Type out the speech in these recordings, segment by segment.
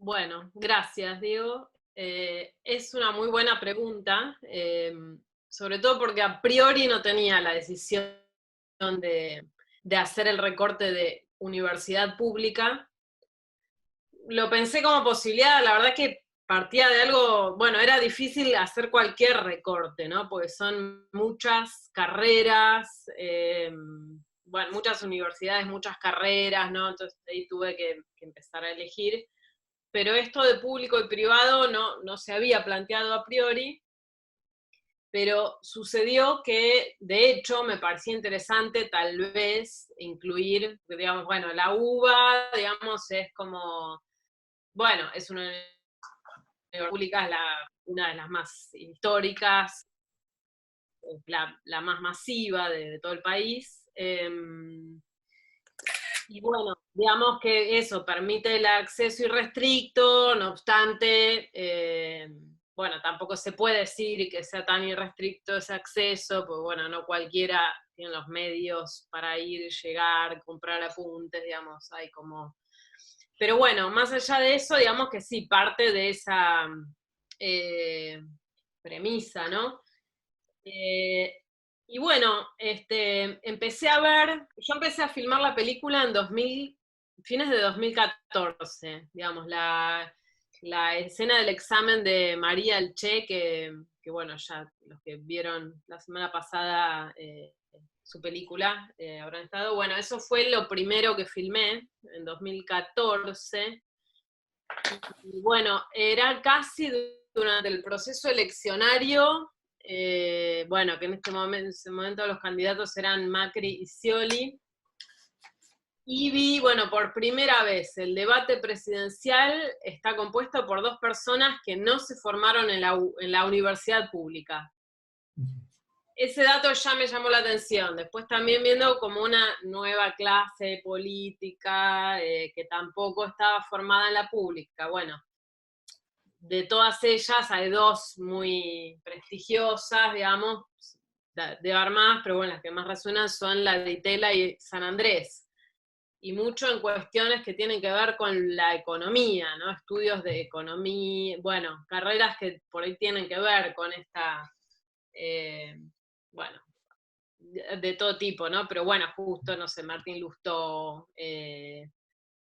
Bueno, gracias, Diego. Es una muy buena pregunta, sobre todo porque a priori no tenía la decisión de hacer el recorte de universidad pública. Lo pensé como posibilidad, la verdad que partía de algo, bueno, era difícil hacer cualquier recorte, ¿no? Porque son muchas carreras, bueno, muchas universidades, muchas carreras, ¿no? Entonces ahí tuve que empezar a elegir. Pero esto de público y privado no se había planteado a priori, pero sucedió que, de hecho, me parecía interesante tal vez incluir, digamos, bueno, la UBA, digamos, es como, bueno, es una universidad pública, es una de las más históricas, la más masiva de todo el país. Y bueno, digamos que eso permite el acceso irrestricto, no obstante, bueno, tampoco se puede decir que sea tan irrestricto ese acceso, porque bueno, no cualquiera tiene los medios para ir, llegar, comprar apuntes, digamos, hay como... Pero bueno, más allá de eso, digamos que sí, parte de esa eh, premisa, ¿no? Eh, y bueno, empecé a ver, yo empecé a filmar la película en 2000, fines de 2014, digamos, la escena del examen de María Elche, que bueno, ya los que vieron la semana pasada su película habrán estado, bueno, eso fue lo primero que filmé en 2014, y bueno, era casi durante el proceso eleccionario, bueno, que en ese momento los candidatos eran Macri y Scioli, y vi, bueno, por primera vez el debate presidencial está compuesto por dos personas que no se formaron en la universidad pública. Ese dato ya me llamó la atención. Después también viendo como una nueva clase política que tampoco estaba formada en la pública. Bueno, de todas ellas hay dos muy prestigiosas, digamos, de armadas, pero bueno, las que más resuenan son la de Itela y San Andrés. Y mucho en cuestiones que tienen que ver con la economía, ¿no? Estudios de economía, bueno, carreras que por ahí tienen que ver con esta, eh, bueno, de todo tipo, ¿no? Pero bueno, justo, no sé, Martín Lustó,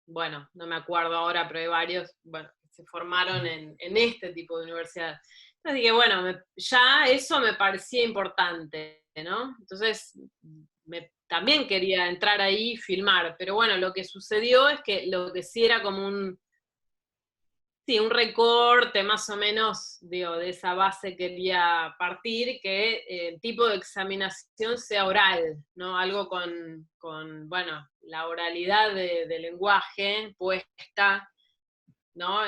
bueno, no me acuerdo ahora, pero hay varios, bueno, que se formaron en este tipo de universidad. Entonces dije, bueno, ya eso me parecía importante, ¿no? Entonces también quería entrar ahí y filmar, pero bueno, lo que sucedió es que lo que sí era como sí, un recorte más o menos, digo, de esa base quería partir, que el tipo de examinación sea oral, ¿no? Algo bueno, la oralidad de lenguaje puesta, ¿no?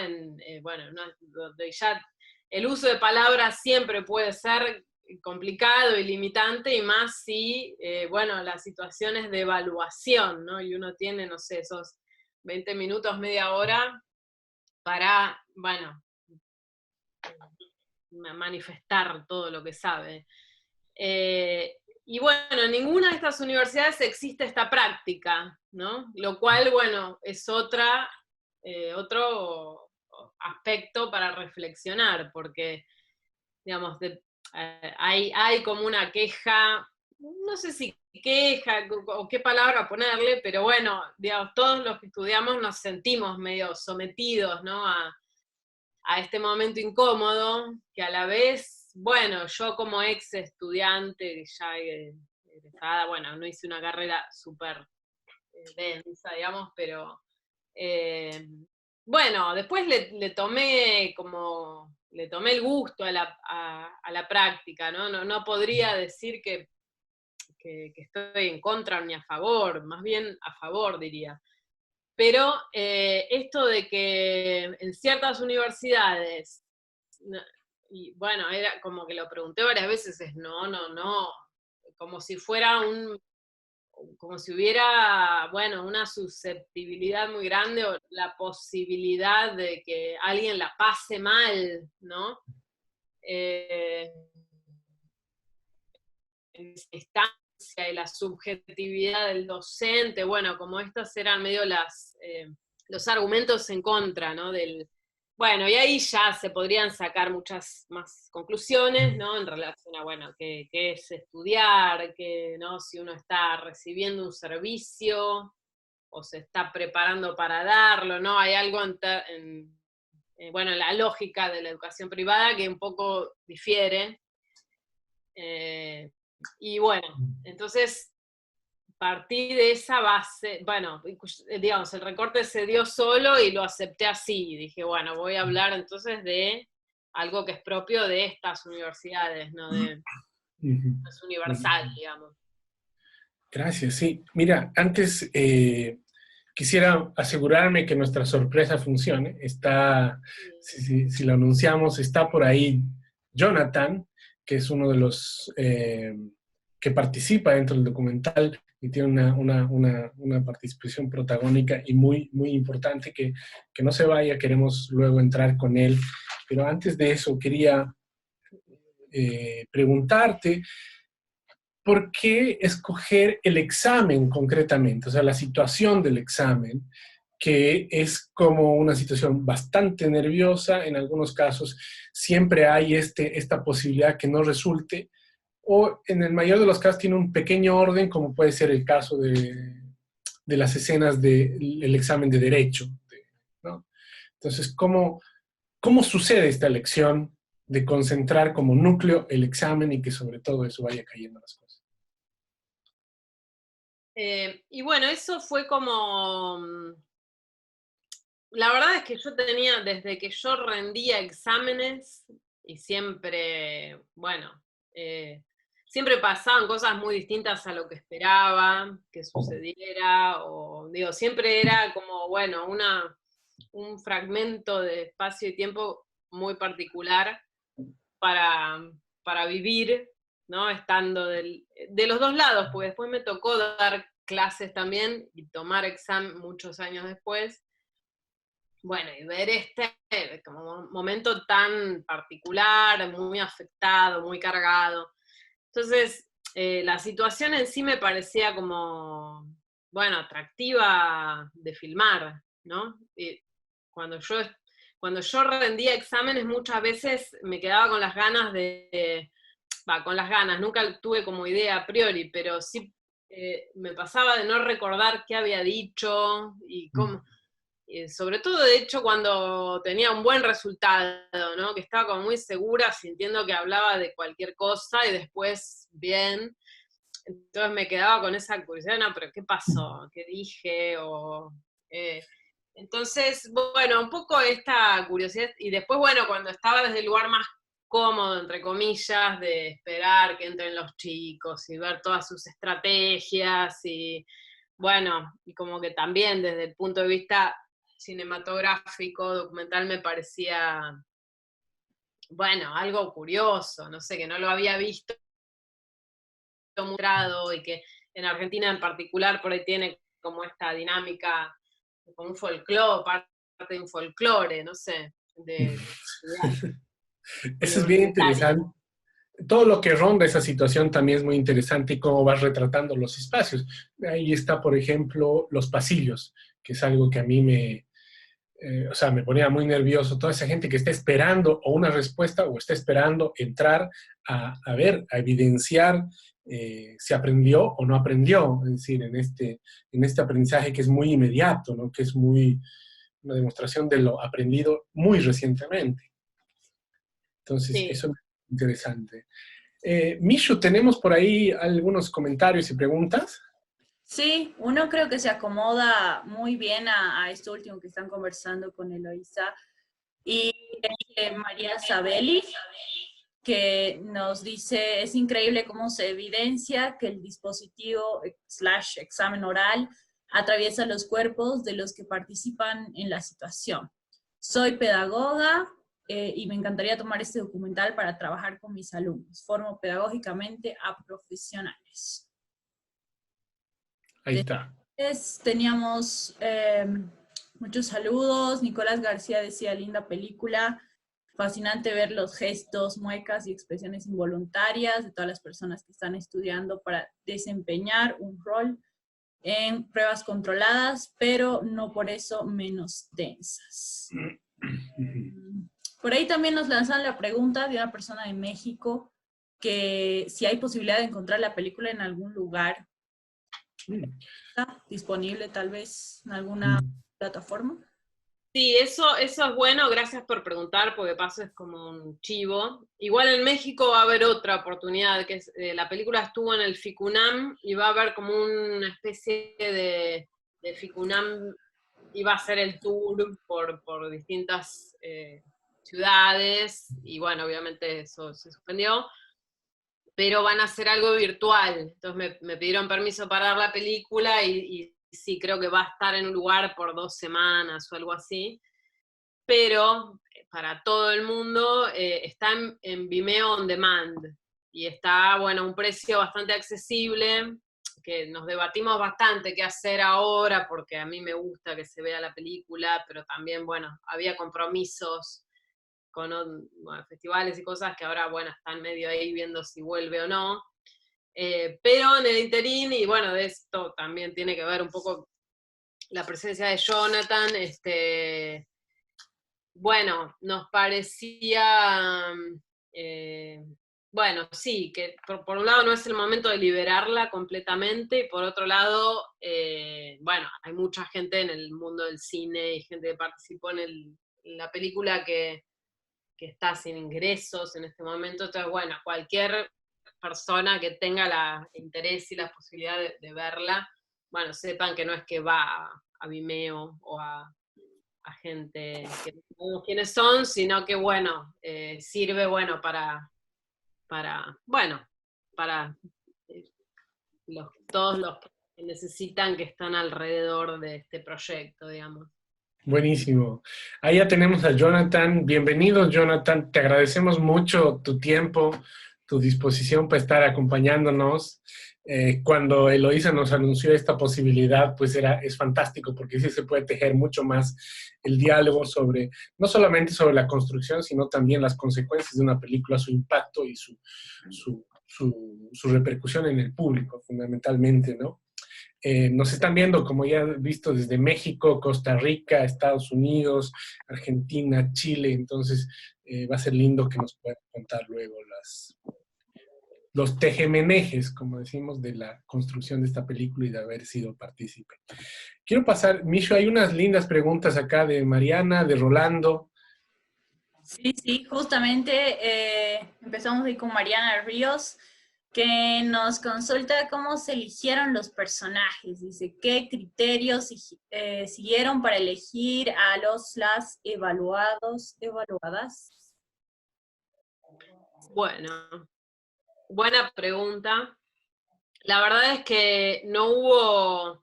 Bueno, no, donde ya el uso de palabras siempre puede ser complicado y limitante, y más si, bueno, las situaciones de evaluación, ¿no? Y uno tiene, no sé, esos 20 minutos, media hora para, bueno, manifestar todo lo que sabe. Y bueno, en ninguna de estas universidades existe esta práctica, ¿no? Lo cual, bueno, es otro aspecto para reflexionar, porque, digamos, hay como una queja, no sé si queja o qué palabra ponerle, pero bueno, digamos, todos los que estudiamos nos sentimos medio sometidos, ¿no? A este momento incómodo, que a la vez, bueno, yo como ex estudiante, ya egresada, bueno, no hice una carrera súper densa, digamos, pero bueno, después le tomé como, le tomé el gusto a la práctica, ¿no? No podría decir que estoy en contra ni a favor, más bien a favor, diría. Pero esto de que en ciertas universidades, y bueno, era como que lo pregunté varias veces, es no, como si fuera como si hubiera, bueno, una susceptibilidad muy grande o la posibilidad de que alguien la pase mal, ¿no? Eh, instancia y la subjetividad del docente, bueno, como estas eran medio los argumentos en contra, ¿no? Bueno, y ahí ya se podrían sacar muchas más conclusiones, ¿no? En relación a, bueno, qué es estudiar, ¿no? Si uno está recibiendo un servicio o se está preparando para darlo, ¿no? Hay algo bueno, la lógica de la educación privada que un poco difiere. Y bueno, entonces partí de esa base, bueno, digamos, el recorte se dio solo y lo acepté así. Dije, bueno, voy a hablar entonces de algo que es propio de estas universidades, ¿no? Es universal, digamos. Gracias, sí. Mira, antes quisiera asegurarme que nuestra sorpresa funcione. Está, si lo anunciamos, está por ahí Jonathan, que es uno de los que participa dentro del documental y tiene una participación protagónica y muy, muy importante, que no se vaya, queremos luego entrar con él. Pero antes de eso quería preguntarte, ¿por qué escoger el examen concretamente? O sea, la situación del examen, que es como una situación bastante nerviosa, en algunos casos siempre hay esta posibilidad que no resulte, o en el mayor de los casos tiene un pequeño orden, como puede ser el caso de las escenas del examen de derecho, ¿no? Entonces, ¿cómo sucede esta elección de concentrar como núcleo el examen y que sobre todo eso vaya cayendo las cosas? Y bueno, eso fue como, la verdad es que yo tenía, desde que yo rendía exámenes, y siempre, bueno, siempre pasaban cosas muy distintas a lo que esperaba que sucediera, o digo, siempre era como, bueno, un fragmento de espacio y tiempo muy particular para, para vivir, ¿no? Estando de los dos lados, porque después me tocó dar clases también y tomar examen muchos años después. Bueno, y ver como momento tan particular, muy afectado, muy cargado. Entonces, la situación en sí me parecía como, bueno, atractiva de filmar, ¿no? Y cuando yo rendía exámenes muchas veces me quedaba con las ganas con las ganas, nunca tuve como idea a priori, pero sí me pasaba de no recordar qué había dicho y cómo, sobre todo de hecho cuando tenía un buen resultado, ¿no? Que estaba como muy segura, sintiendo que hablaba de cualquier cosa y después bien. Entonces me quedaba con esa curiosidad, no, pero ¿qué pasó? ¿Qué dije? Eh, entonces, bueno, un poco esta curiosidad, y después, bueno, cuando estaba desde el lugar más cómodo, entre comillas, de esperar que entren los chicos y ver todas sus estrategias, y bueno, y como que también desde el punto de vista cinematográfico, documental, me parecía, bueno, algo curioso, no sé, que no lo había visto mostrado, y que en Argentina en particular por ahí tiene como esta dinámica, como un folclore, parte de un folclore, no sé, de Eso es bien universitario. interesante. Todo lo que ronda esa situación también es muy interesante y cómo vas retratando los espacios. Ahí está, por ejemplo, los pasillos, que es algo que a mí o sea, me ponía muy nervioso. Toda esa gente que está esperando o una respuesta o está esperando entrar a ver, a evidenciar si aprendió o no aprendió. Es decir, en este aprendizaje que es muy inmediato, ¿no? Que es una demostración de lo aprendido muy recientemente. Entonces, Sí. eso es interesante. Mishu, ¿tenemos por ahí algunos comentarios y preguntas? Sí, uno creo que se acomoda muy bien a esto último que están conversando con Eloisa. Y María Sabelli, que nos dice, es increíble cómo se evidencia que el dispositivo / examen oral atraviesa los cuerpos de los que participan en la situación. Soy pedagoga y me encantaría tomar este documental para trabajar con mis alumnos. Formo pedagógicamente a profesionales. Ahí está. Después teníamos muchos saludos. Nicolás García decía, linda película. Fascinante ver los gestos, muecas y expresiones involuntarias de todas las personas que están estudiando para desempeñar un rol en pruebas controladas, pero no por eso menos densas. Por ahí también nos lanzan la pregunta de una persona de México que si hay posibilidad de encontrar la película en algún lugar. ¿Está disponible tal vez en alguna plataforma? Sí, eso es bueno, gracias por preguntar, porque paso es como un chivo. Igual en México va a haber otra oportunidad, que es, la película estuvo en el FICUNAM y va a haber como una especie de FICUNAM, iba a hacer el tour por distintas ciudades, y bueno, obviamente eso se suspendió, pero van a hacer algo virtual. Entonces me pidieron permiso para ver la película y sí, creo que va a estar en un lugar por 2 semanas o algo así, pero para todo el mundo está en Vimeo On Demand, y está, bueno, a un precio bastante accesible, que nos debatimos bastante qué hacer ahora, porque a mí me gusta que se vea la película, pero también, bueno, había compromisos con bueno, festivales y cosas que ahora, bueno, están medio ahí viendo si vuelve o no. Pero en el interín, y bueno, de esto también tiene que ver un poco la presencia de Jonathan, bueno, nos parecía, bueno, sí, que por un lado no es el momento de liberarla completamente, y por otro lado, bueno, hay mucha gente en el mundo del cine y gente que participó en la película que está sin ingresos en este momento. Entonces, bueno, cualquier persona que tenga el interés y la posibilidad de verla, bueno, sepan que no es que va a Vimeo o a gente que no sabemos quiénes son, sino que, bueno, sirve, bueno, bueno, para todos los que necesitan, que están alrededor de este proyecto, digamos. Buenísimo. Ahí ya tenemos a Jonathan. Bienvenido, Jonathan. Te agradecemos mucho tu tiempo, tu disposición para estar acompañándonos. Cuando Eloísa nos anunció esta posibilidad, pues es fantástico, porque sí se puede tejer mucho más el diálogo sobre, no solamente sobre la construcción, sino también las consecuencias de una película, su impacto y su repercusión en el público, fundamentalmente, ¿no? Nos están viendo, como ya he visto, desde México, Costa Rica, Estados Unidos, Argentina, Chile. Entonces va a ser lindo que nos puedan contar luego los tejemenejes, como decimos, de la construcción de esta película y de haber sido partícipe. Quiero pasar, Misho, hay unas lindas preguntas acá de Mariana, de Rolando. Sí, justamente empezamos ahí con Mariana Ríos, que nos consulta cómo se eligieron los personajes. Dice, ¿qué criterios siguieron para elegir a las evaluadas? Bueno, buena pregunta. La verdad es que no hubo,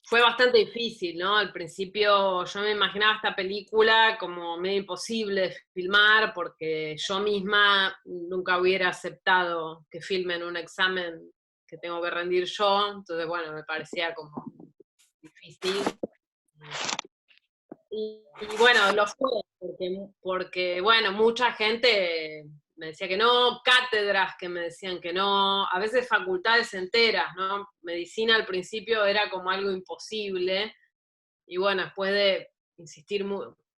fue bastante difícil, ¿no? Al principio yo me imaginaba esta película como medio imposible de filmar, porque yo misma nunca hubiera aceptado que filmen un examen que tengo que rendir yo. Entonces, bueno, me parecía como difícil. Y bueno, lo fue, porque, bueno, mucha gente me decía que no, cátedras que me decían que no, a veces facultades enteras, ¿no? Medicina al principio era como algo imposible, y bueno, después de insistir,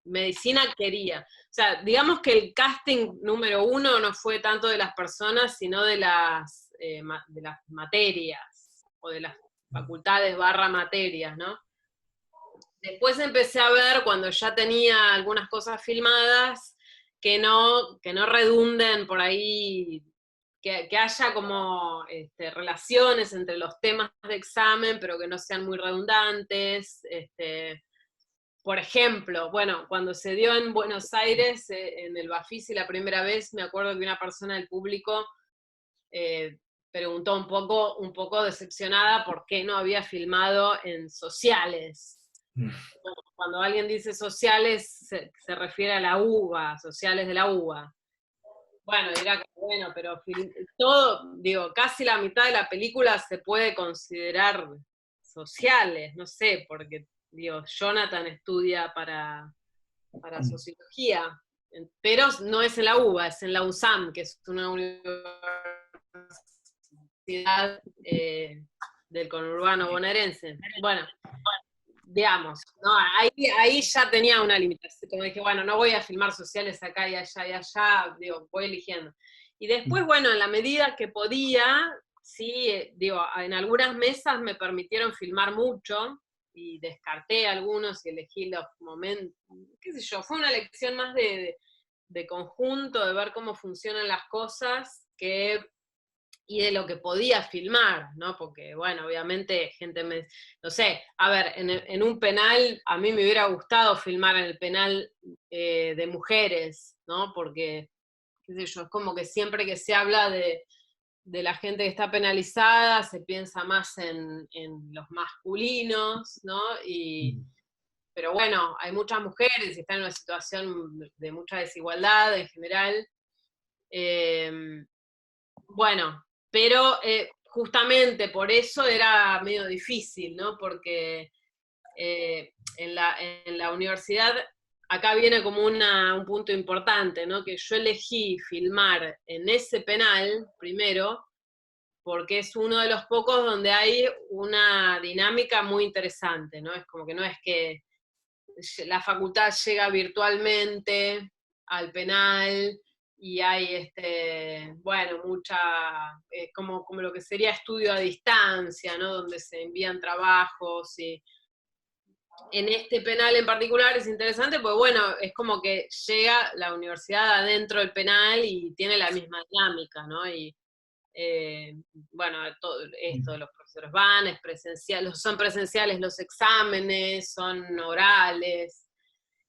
medicina quería. O sea, digamos que el casting número 1 no fue tanto de las personas, sino de las materias, o de las facultades / materias, ¿no? Después empecé a ver, cuando ya tenía algunas cosas filmadas, que no redunden por ahí, que haya como relaciones entre los temas de examen, pero que no sean muy redundantes. Por ejemplo, bueno, cuando se dio en Buenos Aires, en el Bafisi la primera vez, me acuerdo que una persona del público preguntó un poco decepcionada por qué no había filmado en sociales. Cuando alguien dice sociales, se refiere a la UBA, sociales de la UBA. Bueno, dirá que bueno, pero todo, digo, casi la mitad de la película se puede considerar sociales, no sé, porque, digo, Jonathan estudia para sociología, pero no es en la UBA, es en la USAM, que es una universidad del conurbano bonaerense. Bueno, digamos, ¿no? Ahí ya tenía una limitación, como dije, bueno, no voy a filmar sociales acá y allá, digo, voy eligiendo. Y después, bueno, en la medida que podía, sí, digo, en algunas mesas me permitieron filmar mucho, y descarté algunos y elegí los momentos, qué sé yo, fue una elección más de conjunto, de ver cómo funcionan las cosas, y de lo que podía filmar, ¿no? Porque, bueno, obviamente gente no sé, a ver, en un penal, a mí me hubiera gustado filmar en el penal de mujeres, ¿no? Porque, qué sé yo, es como que siempre que se habla de la gente que está penalizada, se piensa más en los masculinos, ¿no? Pero bueno, hay muchas mujeres y están en una situación de mucha desigualdad en general. Bueno, pero justamente por eso era medio difícil, ¿no? Porque en la universidad, acá viene como un punto importante, ¿no? Que yo elegí filmar en ese penal, primero, porque es uno de los pocos donde hay una dinámica muy interesante, ¿no? Es como que no es que la facultad llega virtualmente al penal y hay, bueno, como lo que sería estudio a distancia, ¿no? Donde se envían trabajos y en este penal en particular es interesante, pues bueno, es como que llega la universidad adentro del penal y tiene la misma dinámica, ¿no? Y bueno, todo esto, los profesores van, es presencial, son presenciales los exámenes, son orales,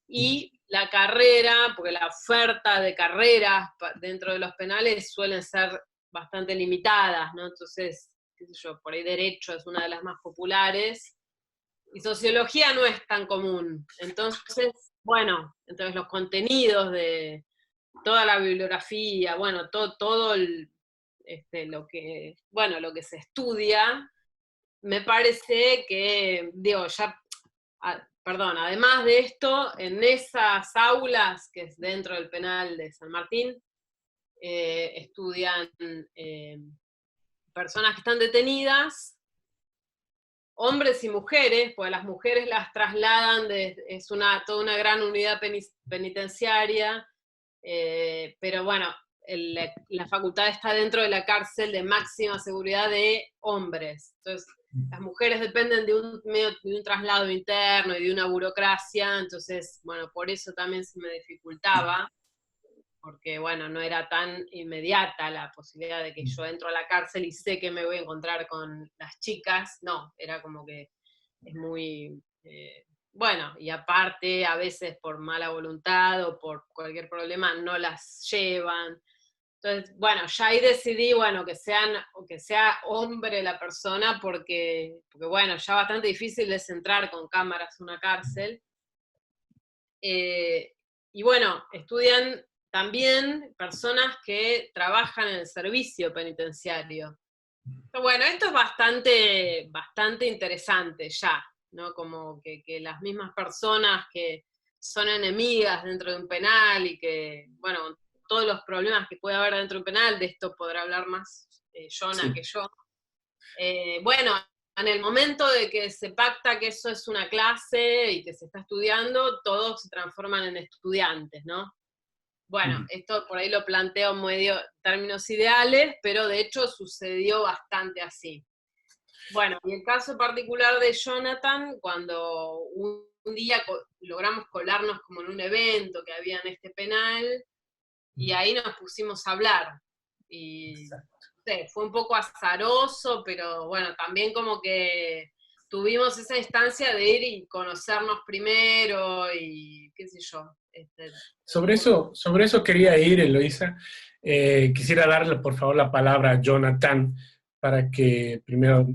y la carrera, porque la oferta de carreras dentro de los penales suelen ser bastante limitadas, ¿no? Entonces, qué sé yo, por ahí derecho es una de las más populares, y sociología no es tan común. Entonces, bueno, entonces los contenidos de toda la bibliografía, bueno, todo lo que, bueno, lo que se estudia, me parece que, digo, perdón, además de esto, en esas aulas, que es dentro del penal de San Martín, estudian personas que están detenidas, hombres y mujeres, pues las mujeres las trasladan, es toda una gran unidad penitenciaria, pero bueno, la facultad está dentro de la cárcel de máxima seguridad de hombres. Entonces, las mujeres dependen de un traslado interno y de una burocracia, entonces, bueno, por eso también se me dificultaba, porque, bueno, no era tan inmediata la posibilidad de que yo entro a la cárcel y sé que me voy a encontrar con las chicas, no, era como que es muy... bueno, y aparte, a veces por mala voluntad o por cualquier problema no las llevan. Entonces, bueno, ya ahí decidí, bueno, que sea hombre la persona, porque bueno, ya bastante difícil es entrar con cámaras a una cárcel. Y bueno, estudian también personas que trabajan en el servicio penitenciario. Pero bueno, esto es bastante interesante ya, ¿no? Como que las mismas personas que son enemigas dentro de un penal y que, bueno, todos los problemas que puede haber dentro de un penal, de esto podrá hablar más Jonah que yo. Bueno, en el momento de que se pacta que eso es una clase y que se está estudiando, todos se transforman en estudiantes, ¿no? Bueno, esto por ahí lo planteo medio términos ideales, pero de hecho sucedió bastante así. Bueno, y el caso particular de Jonathan, cuando un día logramos colarnos como en un evento que había en este penal, y ahí nos pusimos a hablar. Y fue un poco azaroso, pero bueno, también como que tuvimos esa instancia de ir y conocernos primero y qué sé yo. Sobre eso quería ir, Eloísa. Quisiera darle, por favor, la palabra a Jonathan para que primero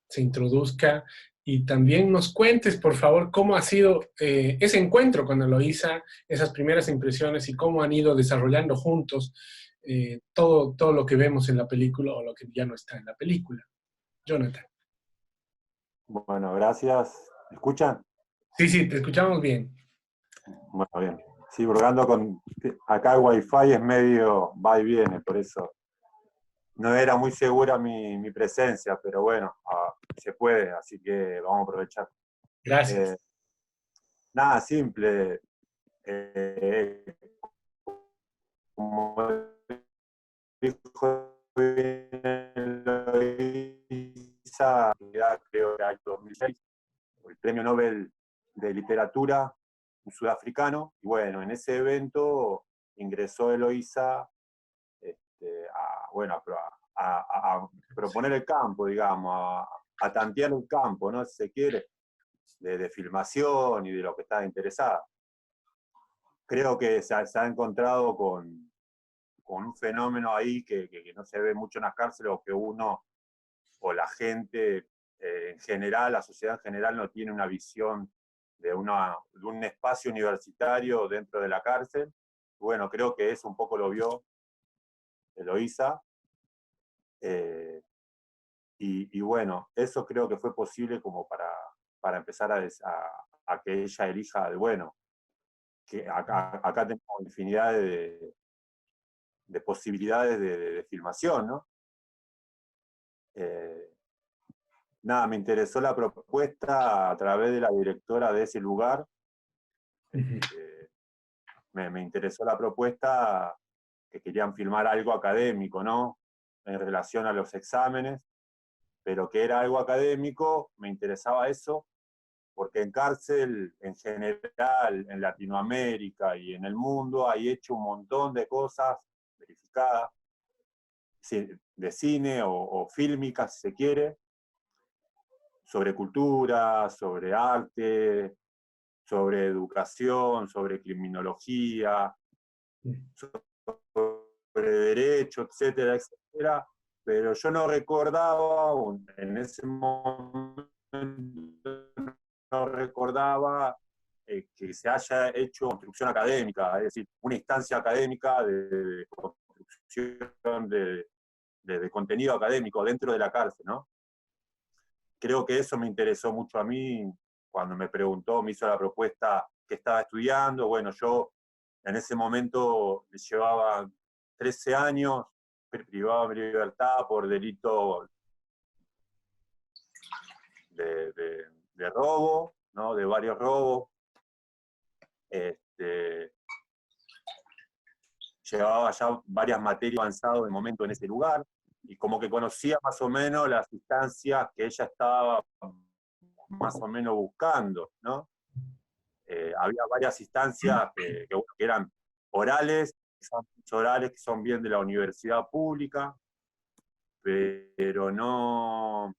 se introduzca y también nos cuentes, por favor, cómo ha sido ese encuentro con Eloísa, esas primeras impresiones y cómo han ido desarrollando juntos todo lo que vemos en la película o lo que ya no está en la película. Jonathan. Bueno, gracias. ¿Me escuchan? Sí, te escuchamos bien. Bueno, bien. Sí, porque ando acá el wifi es medio va y viene, por eso no era muy segura mi presencia, pero bueno, se puede, así que vamos a aprovechar. Gracias. Nada, simple. Como dijo Eloísa, creo que en 2006, el Premio Nobel de Literatura, un sudafricano, y bueno, en ese evento ingresó Eloísa a proponer el campo, digamos, a tantear el campo, ¿no? Si se quiere, de filmación y de lo que estaba interesada. Creo que se ha encontrado con un fenómeno ahí que no se ve mucho en las cárceles, o que uno o la gente en general, la sociedad en general, no tiene una visión de un espacio universitario dentro de la cárcel. Bueno, creo que eso un poco lo vio Eloísa. Y bueno, eso creo que fue posible como para empezar a que ella elija, bueno, que acá tenemos infinidad de posibilidades de filmación, ¿no? Nada, me interesó la propuesta a través de la directora de ese lugar. Me interesó la propuesta que querían filmar algo académico, ¿no? En relación a los exámenes, pero que era algo académico, me interesaba eso, porque en cárcel, en general, en Latinoamérica y en el mundo, hay hecho un montón de cosas verificadas, de cine o fílmicas, si se quiere, sobre cultura, sobre arte, sobre educación, sobre criminología, sobre derecho, etcétera, etcétera, pero yo no recordaba, en ese momento no recordaba que se haya hecho construcción académica, es decir, una instancia académica de construcción de contenido académico dentro de la cárcel, ¿no? Creo que eso me interesó mucho a mí cuando me preguntó, me hizo la propuesta que estaba estudiando. Bueno, yo en ese momento llevaba 13 años, privado de mi libertad por delito de robo, ¿no? De varios robos. Llevaba ya varias materias avanzadas de momento en ese lugar, y como que conocía más o menos las instancias que ella estaba más o menos buscando, ¿no? Había varias instancias que eran orales, que son bien de la universidad pública, pero no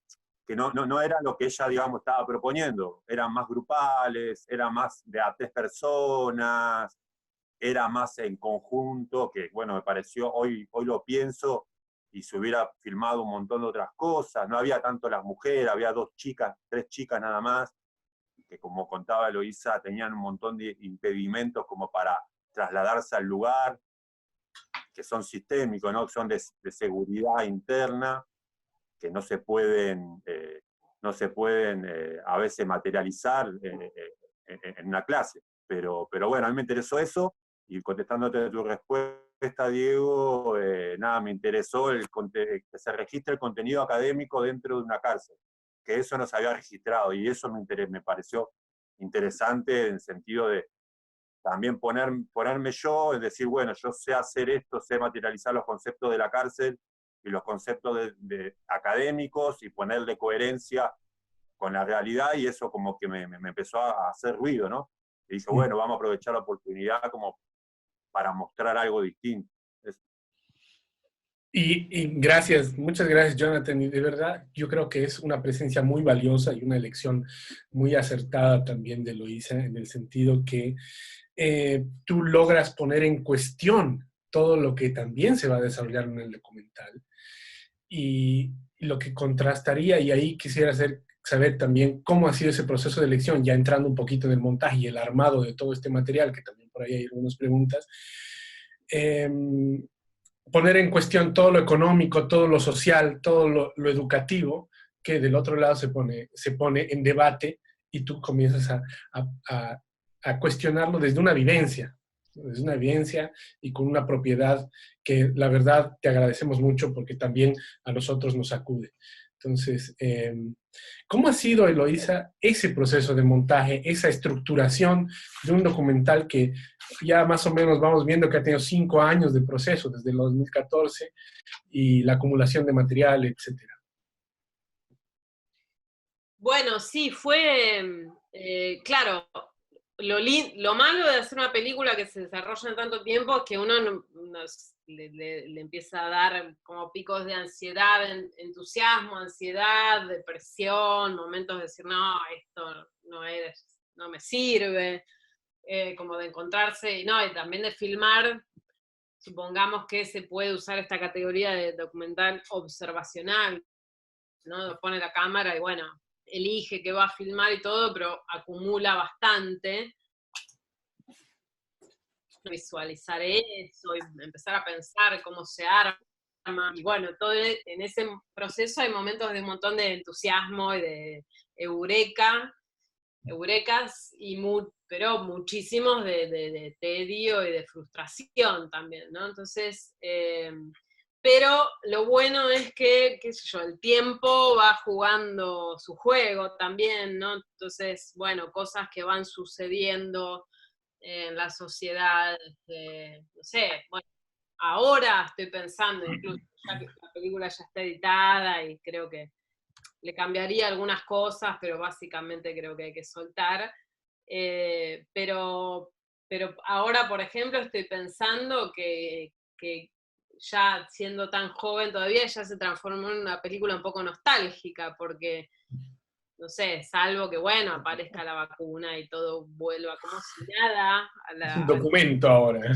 era lo que ella, digamos, estaba proponiendo. Eran más grupales, era más de a 3 personas, era más en conjunto, que bueno, me pareció, hoy lo pienso, y se hubiera filmado un montón de otras cosas. No había tanto las mujeres, había 3 chicas nada más, que como contaba Eloísa, tenían un montón de impedimentos como para trasladarse al lugar, que son sistémicos, ¿no? Son de seguridad interna, que no se pueden a veces materializar en una clase. Pero bueno, a mí me interesó eso, y contestándote tu respuesta, Diego, nada, me interesó que se registre el contenido académico dentro de una cárcel, que eso no se había registrado, y eso me pareció interesante en el sentido de también ponerme yo, es decir, bueno, yo sé hacer esto, sé materializar los conceptos de la cárcel y los conceptos académicos, y ponerle coherencia con la realidad, y eso como que me empezó a hacer ruido, ¿no? Y dije, bueno, vamos a aprovechar la oportunidad como para mostrar algo distinto. Y gracias, muchas gracias, Jonathan. Y de verdad, yo creo que es una presencia muy valiosa y una elección muy acertada también de Eloísa, en el sentido que tú logras poner en cuestión todo lo que también se va a desarrollar en el documental. Y lo que contrastaría, y ahí quisiera saber también cómo ha sido ese proceso de elección, ya entrando un poquito en el montaje y el armado de todo este material, que también por ahí hay algunas preguntas. Poner en cuestión todo lo económico, todo lo social, todo lo educativo, que del otro lado se pone en debate, y tú comienzas a cuestionarlo desde una vivencia. Es una evidencia y con una propiedad que la verdad te agradecemos mucho porque también a nosotros nos acude. Entonces, ¿cómo ha sido, Eloísa, ese proceso de montaje, esa estructuración de un documental que ya más o menos vamos viendo que ha tenido 5 años de proceso, desde el 2014, y la acumulación de material, etcétera? Bueno, sí, fue, claro, lo malo de hacer una película que se desarrolla en tanto tiempo es que uno le empieza a dar como picos de ansiedad, entusiasmo, ansiedad, depresión, momentos de decir, no, esto no me sirve, como de encontrarse, y también de filmar. Supongamos que se puede usar esta categoría de documental observacional, ¿no? Lo pone la cámara y bueno, elige qué va a filmar y todo, pero acumula bastante. Visualizar eso y empezar a pensar cómo se arma. Y bueno, todo en ese proceso hay momentos de un montón de entusiasmo y de eurecas, pero muchísimos de tedio y de frustración también, ¿no? Entonces, pero lo bueno es que, qué sé yo, el tiempo va jugando su juego también, ¿no? Entonces, bueno, cosas que van sucediendo en la sociedad, no sé, bueno, ahora estoy pensando, incluso ya que la película ya está editada y creo que le cambiaría algunas cosas, pero básicamente creo que hay que soltar. Pero ahora, por ejemplo, estoy pensando que ya siendo tan joven todavía, ya se transformó en una película un poco nostálgica, porque, no sé, salvo que, bueno, aparezca la vacuna y todo vuelva como si nada. Un documento ahora.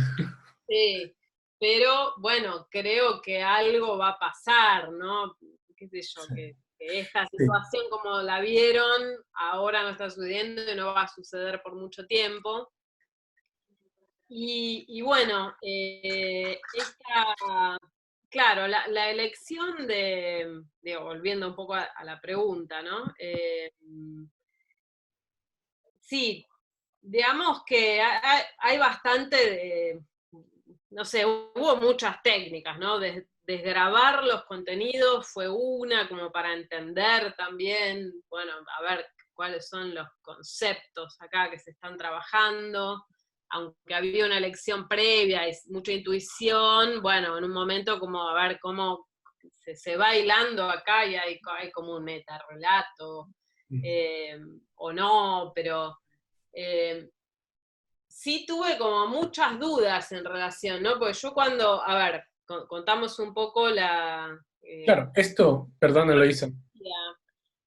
Sí, pero bueno, creo que algo va a pasar, ¿no? Qué sé yo, Sí. que esta Sí. situación como la vieron, ahora no está sucediendo y no va a suceder por mucho tiempo. Y bueno, claro, la elección volviendo un poco a la pregunta, ¿no? Sí, digamos que hay bastante no sé, hubo muchas técnicas, ¿no? Desgrabar los contenidos fue una, como para entender también, bueno, a ver cuáles son los conceptos acá que se están trabajando, aunque había una lección previa y mucha intuición, bueno, en un momento como a ver cómo se va hilando acá y hay como un metarrelato, o no, pero sí tuve como muchas dudas en relación, ¿no? Porque yo cuando, a ver, contamos un poco Claro, esto, perdón, Eloísa.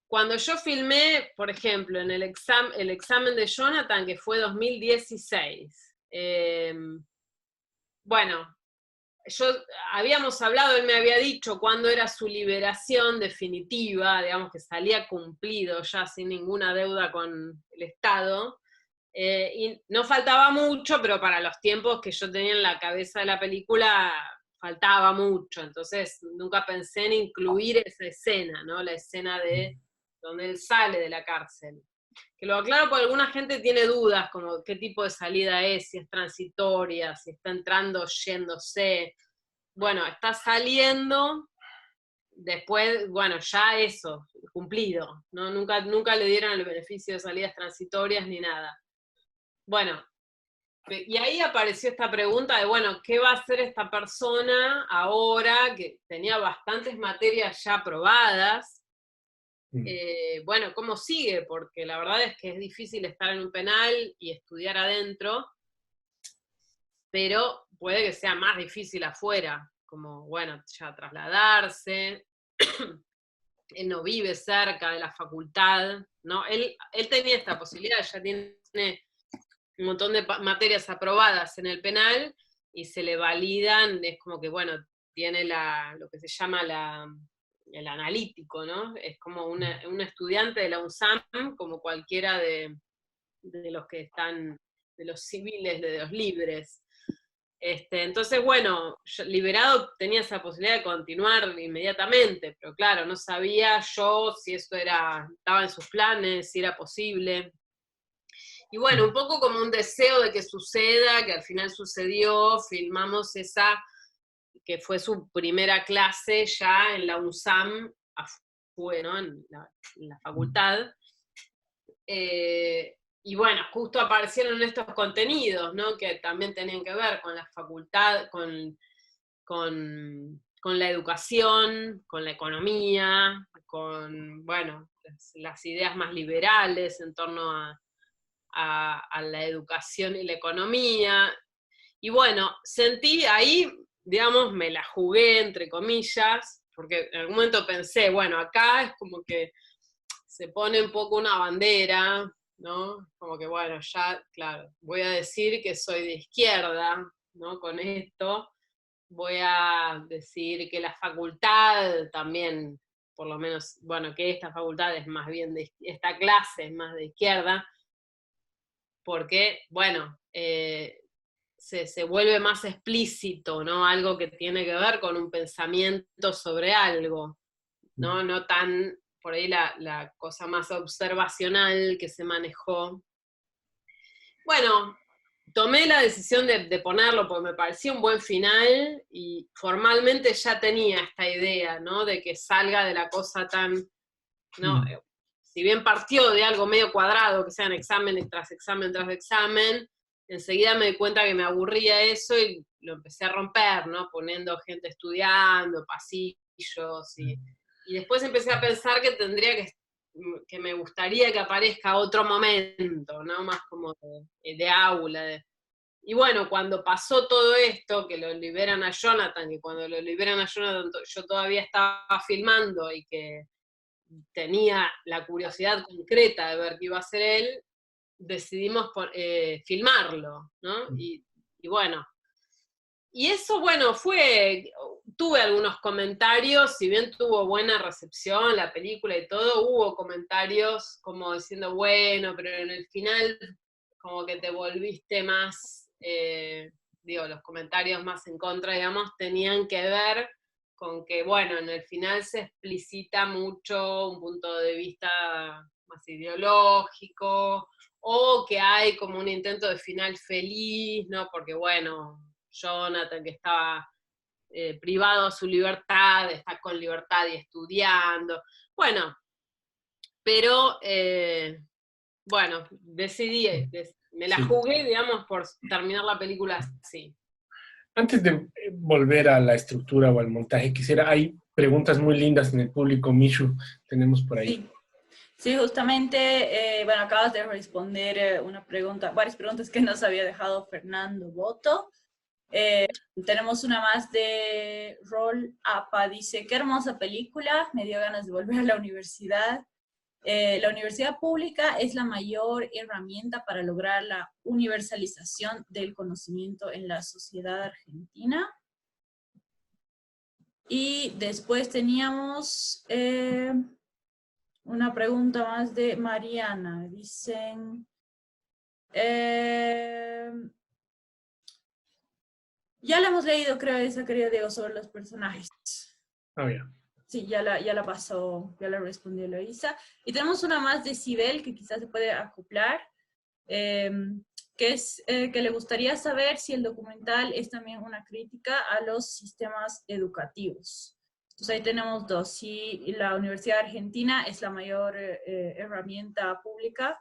Cuando yo filmé, por ejemplo, en el examen de Jonathan, que fue 2016, bueno, habíamos hablado, él me había dicho cuándo era su liberación definitiva, digamos que salía cumplido ya sin ninguna deuda con el Estado, y no faltaba mucho, pero para los tiempos que yo tenía en la cabeza de la película, faltaba mucho, entonces nunca pensé en incluir esa escena, ¿no? La escena de donde él sale de la cárcel. Que lo aclaro porque alguna gente tiene dudas, como qué tipo de salida es, si es transitoria, si está entrando, yéndose. Bueno, está saliendo, después, bueno, ya eso, cumplido, ¿no? Nunca le dieron el beneficio de salidas transitorias ni nada. Bueno, y ahí apareció esta pregunta de, bueno, ¿qué va a hacer esta persona ahora que tenía bastantes materias ya aprobadas? Bueno, ¿cómo sigue? Porque la verdad es que es difícil estar en un penal y estudiar adentro, pero puede que sea más difícil afuera, como, bueno, ya trasladarse. Él no vive cerca de la facultad, ¿no? Él tenía esta posibilidad, ya tiene un montón de materias aprobadas en el penal y se le validan, es como que, bueno, tiene lo que se llama el analítico, ¿no? Es como un estudiante de la UNSAM, como cualquiera de los que están, de los civiles, de los libres. Entonces, bueno, liberado tenía esa posibilidad de continuar inmediatamente, pero claro, no sabía yo si eso estaba en sus planes, si era posible. Y bueno, un poco como un deseo de que suceda, que al final sucedió, filmamos esa, que fue su primera clase ya en la UNSAM, fue, ¿no? En la facultad. Y bueno, justo aparecieron estos contenidos, ¿no? Que también tenían que ver con la facultad, con la educación, con la economía, con, bueno, las ideas más liberales en torno a la educación y la economía. Y bueno, sentí ahí, digamos, me la jugué, entre comillas, porque en algún momento pensé, bueno, acá es como que se pone un poco una bandera, ¿no? Como que, bueno, ya, claro, voy a decir que soy de izquierda, ¿no? Con esto, voy a decir que la facultad también, por lo menos, bueno, que esta facultad es más bien esta clase es más de izquierda, porque, bueno, se vuelve más explícito, ¿no? Algo que tiene que ver con un pensamiento sobre algo, ¿no? No tan, por ahí la cosa más observacional que se manejó. Bueno, tomé la decisión de ponerlo porque me parecía un buen final y formalmente ya tenía esta idea, ¿no? De que salga de la cosa tan, ¿no? Si bien partió de algo medio cuadrado, que sean examen tras examen tras examen, enseguida me di cuenta que me aburría eso y lo empecé a romper, ¿no? Poniendo gente estudiando, pasillos, y después empecé a pensar que tendría que me gustaría que aparezca otro momento, ¿no? Más como de aula. Y bueno, cuando pasó todo esto, que lo liberan a Jonathan, y cuando lo liberan a Jonathan yo todavía estaba filmando y que tenía la curiosidad concreta de ver qué iba a hacer él, decidimos filmarlo, ¿no? Y bueno, y eso, bueno, tuve algunos comentarios, si bien tuvo buena recepción la película y todo, hubo comentarios como diciendo, bueno, pero en el final como que te volviste más, los comentarios más en contra, digamos, tenían que ver con que, bueno, en el final se explicita mucho un punto de vista más ideológico, o que hay como un intento de final feliz, ¿no? Porque, bueno, Jonathan, que estaba privado de su libertad, está con libertad y estudiando. Bueno, pero, bueno, decidí, me la jugué, digamos, por terminar la película así. Antes de volver a la estructura o al montaje, hay preguntas muy lindas en el público. Mishu, tenemos por ahí. Sí, justamente, bueno, acabas de responder varias preguntas que nos había dejado Fernando Boto. Tenemos una más de Rol Apa, dice, qué hermosa película, me dio ganas de volver a la universidad. La universidad pública es la mayor herramienta para lograr la universalización del conocimiento en la sociedad argentina. Y después teníamos una pregunta más de Mariana. Dicen, ya la hemos leído, creo, esa, querida Diego, sobre los personajes. Ah, bien. Sí, ya la pasó, ya la respondió Eloisa. Y tenemos una más de Sibel, que quizás se puede acoplar, que es que le gustaría saber si el documental es también una crítica a los sistemas educativos. Entonces ahí tenemos dos. Si la Universidad Argentina es la mayor herramienta pública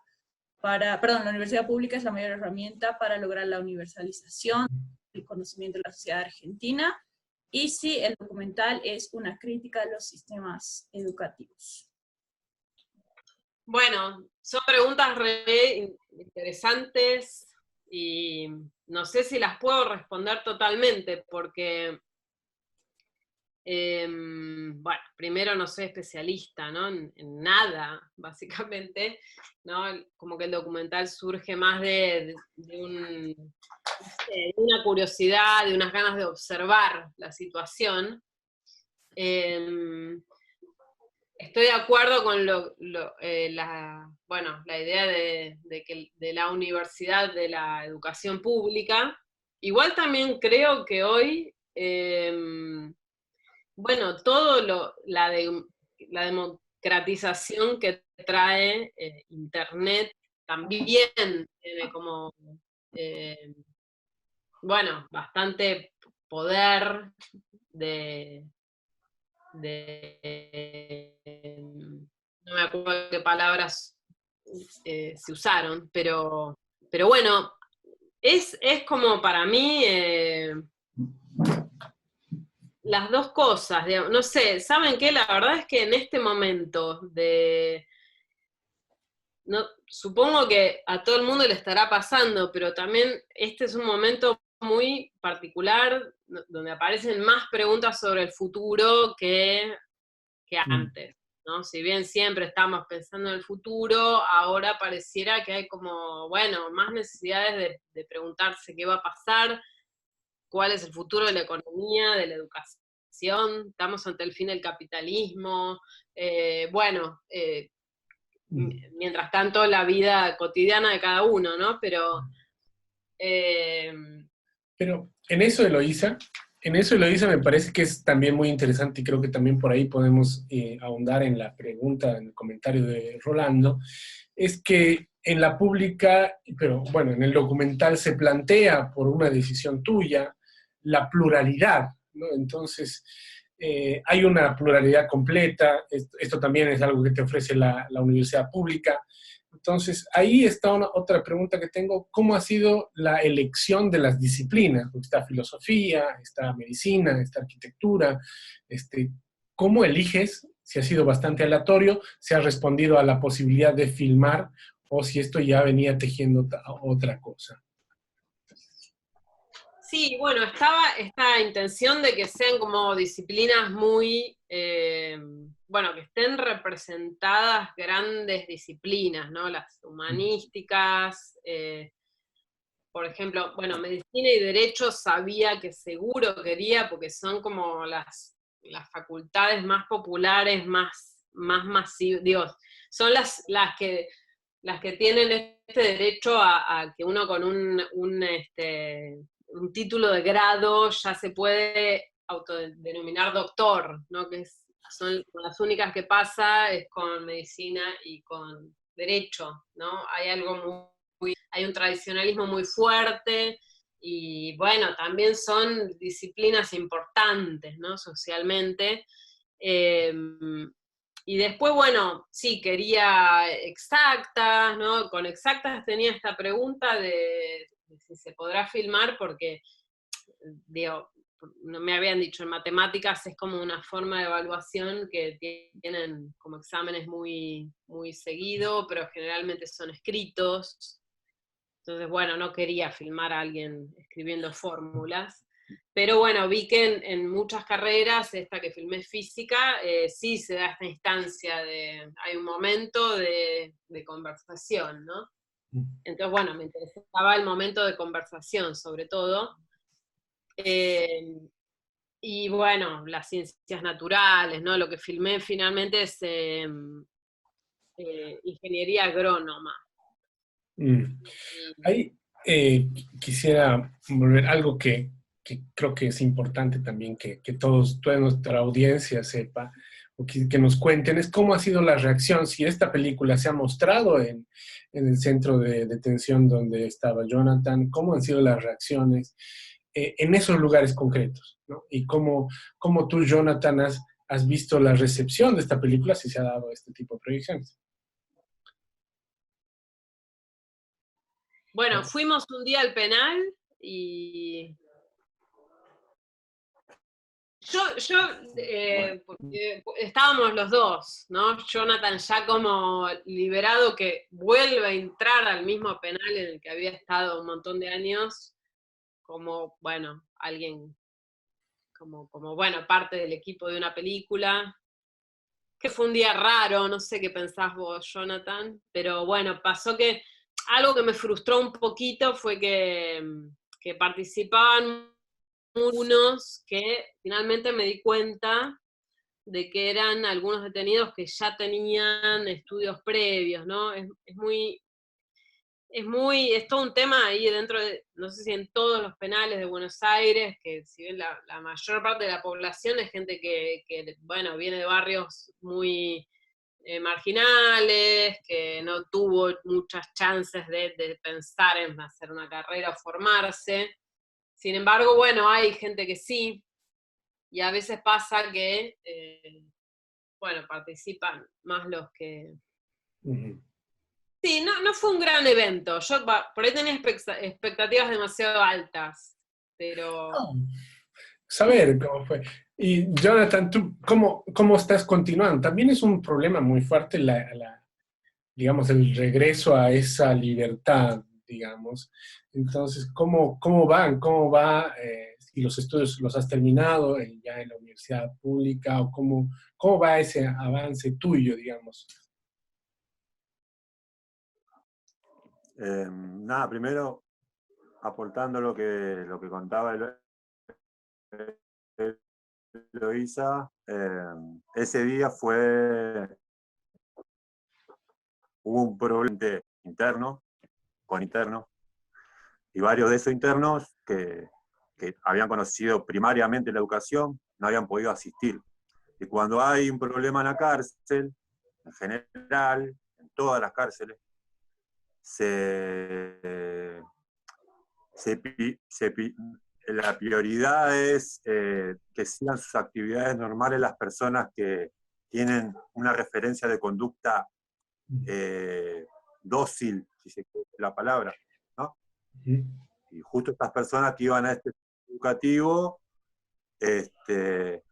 la Universidad Pública es la mayor herramienta para lograr la universalización del conocimiento de la sociedad argentina, y si el documental es una crítica a los sistemas educativos. Bueno, son preguntas re interesantes y no sé si las puedo responder totalmente porque, bueno, primero no soy especialista, ¿no? En nada, básicamente, ¿no? Como que el documental surge más de una curiosidad, de unas ganas de observar la situación. Estoy de acuerdo con la idea de la universidad de la educación pública. Igual también creo que hoy, la democratización que trae Internet también tiene como, bueno, bastante poder no me acuerdo qué palabras se usaron, pero bueno, es como para mí las dos cosas, digamos, no sé, ¿saben qué? La verdad es que en este momento no, supongo que a todo el mundo le estará pasando, pero también este es un momento muy particular donde aparecen más preguntas sobre el futuro que antes, ¿no? Si bien siempre estamos pensando en el futuro, ahora pareciera que hay como, bueno, más necesidades de preguntarse qué va a pasar, cuál es el futuro de la economía, de la educación, estamos ante el fin del capitalismo, mientras tanto la vida cotidiana de cada uno, ¿no? Pero en eso, Eloísa, me parece que es también muy interesante y creo que también por ahí podemos ahondar en la pregunta, en el comentario de Rolando, es que en la pública, pero bueno, en el documental se plantea por una decisión tuya la pluralidad, ¿no? Entonces, hay una pluralidad completa, esto también es algo que te ofrece la universidad pública. Entonces, ahí está otra pregunta que tengo, ¿cómo ha sido la elección de las disciplinas? Porque está filosofía, está medicina, está arquitectura, ¿cómo eliges? Si ha sido bastante aleatorio, si ha respondido a la posibilidad de filmar, o si esto ya venía tejiendo otra cosa. Sí, bueno, estaba esta intención de que sean como disciplinas muy, bueno, que estén representadas grandes disciplinas, ¿no? Las humanísticas, por ejemplo, bueno, medicina y derecho sabía que seguro quería, porque son como las facultades más populares, más masivas, digo, son las que tienen este derecho a que uno con un título de grado ya se puede autodenominar doctor, ¿no? Son las únicas que pasa es con medicina y con derecho, ¿no? Hay un tradicionalismo muy fuerte y bueno, también son disciplinas importantes, ¿no? Socialmente. Y después, bueno, sí, quería exactas, ¿no? Con exactas tenía esta pregunta de si se podrá filmar, porque, digo, no me habían dicho, en matemáticas es como una forma de evaluación que tienen como exámenes muy, muy seguido, pero generalmente son escritos. Entonces, bueno, no quería filmar a alguien escribiendo fórmulas. Pero bueno, vi que en muchas carreras, esta que filmé física, sí se da esta instancia hay un momento de conversación, ¿no? Entonces, bueno, me interesaba el momento de conversación, sobre todo. Y bueno, las ciencias naturales, ¿no? Lo que filmé finalmente es ingeniería agrónoma. Ahí quisiera volver a algo que creo que es importante también que toda nuestra audiencia sepa, o que nos cuenten, es cómo ha sido la reacción, si esta película se ha mostrado en el centro de detención donde estaba Jonathan, cómo han sido las reacciones en esos lugares concretos, ¿no? Y cómo tú, Jonathan, has visto la recepción de esta película, si se ha dado este tipo de proyecciones. Bueno, fuimos un día al penal y porque estábamos los dos, ¿no? Jonathan ya como liberado, que vuelve a entrar al mismo penal en el que había estado un montón de años, como, bueno, alguien, como bueno, parte del equipo de una película, que fue un día raro, no sé qué pensás vos, Jonathan, pero bueno, pasó que algo que me frustró un poquito fue que participaban unos que finalmente me di cuenta de que eran algunos detenidos que ya tenían estudios previos, ¿no? Es todo un tema ahí dentro de, no sé si en todos los penales de Buenos Aires, que si bien la mayor parte de la población es gente que bueno, viene de barrios muy marginales, que no tuvo muchas chances de pensar en hacer una carrera o formarse. Sin embargo, bueno, hay gente que sí, y a veces pasa que, bueno, participan más los que... Ujú. Sí, no fue un gran evento. Yo por ahí tenía expectativas demasiado altas, pero... No, saber cómo fue. Y Jonathan, ¿tú cómo estás continuando? También es un problema muy fuerte digamos, el regreso a esa libertad, digamos. Entonces, ¿cómo van? ¿Cómo va? Si los estudios los has terminado ya en la universidad pública, o cómo va ese avance tuyo, digamos. Nada, primero, aportando lo que contaba Eloísa, ese día hubo un problema interno, con internos, y varios de esos internos que habían conocido primariamente la educación no habían podido asistir. Y cuando hay un problema en la cárcel, en general, en todas las cárceles, la prioridad es que sigan sus actividades normales las personas que tienen una referencia de conducta dócil, si se quiere la palabra, ¿no? Y justo estas personas que iban a este educativo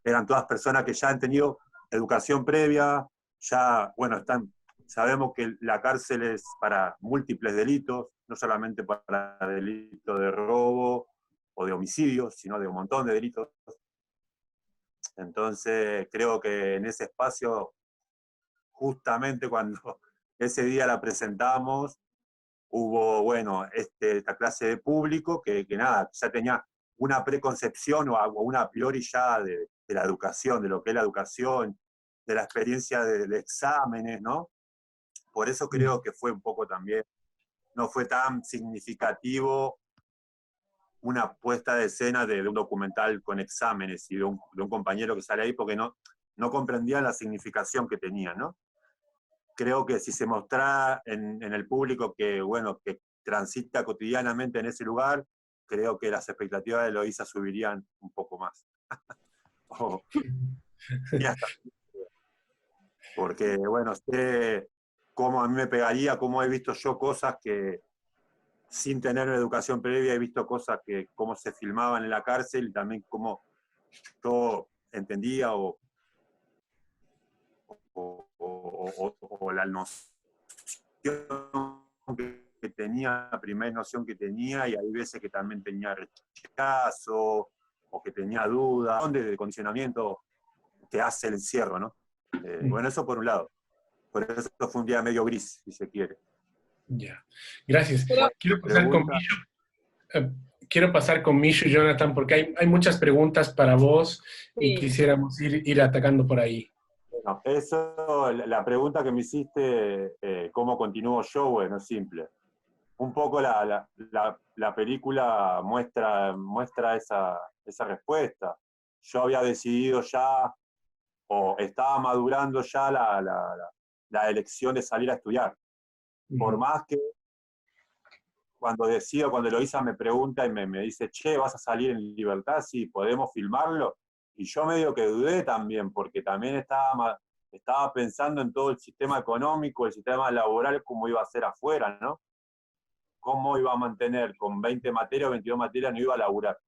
eran todas personas que ya han tenido educación previa, ya, bueno, sabemos que la cárcel es para múltiples delitos, no solamente para delitos de robo o de homicidio, sino de un montón de delitos. Entonces, creo que en ese espacio, justamente cuando ese día la presentamos, hubo, bueno, esta clase de público que nada, ya tenía una preconcepción o una a priori ya de la educación, de lo que es la educación, de la experiencia de exámenes, ¿no? Por eso creo que fue un poco también, no fue tan significativo una puesta de escena de un documental con exámenes y de un compañero que sale ahí, porque no comprendían la significación que tenía, ¿no? Creo que si se mostrara en el público que, bueno, que transita cotidianamente en ese lugar, creo que las expectativas de Eloísa subirían un poco más. Y hasta, porque, bueno, sé cómo a mí me pegaría, cómo he visto yo cosas que, sin tener una educación previa, he visto cosas que cómo se filmaban en la cárcel y también cómo yo entendía o la noción que tenía, la primera noción que tenía, y hay veces que también tenía rechazo o que tenía dudas de condicionamiento que hace el encierro, ¿no? Bueno, eso por un lado. Por eso fue un día medio gris, si se quiere. Ya, gracias. Pero, Eh, Quiero pasar con Mishu, Jonathan, porque hay muchas preguntas para vos y sí. quisiéramos ir atacando por ahí. Bueno, eso, la pregunta que me hiciste, ¿cómo continúo yo? Bueno, es simple. Un poco la película muestra esa respuesta. Yo había decidido ya, o estaba madurando ya la elección de salir a estudiar. Por más que cuando Eloísa me pregunta y me dice, che, ¿vas a salir en libertad? Sí, ¿podemos filmarlo? Y yo medio que dudé también, porque también estaba pensando en todo el sistema económico, el sistema laboral, cómo iba a ser afuera, ¿no? Cómo iba a mantener con 20 materias o 22 materias, no iba a laburar,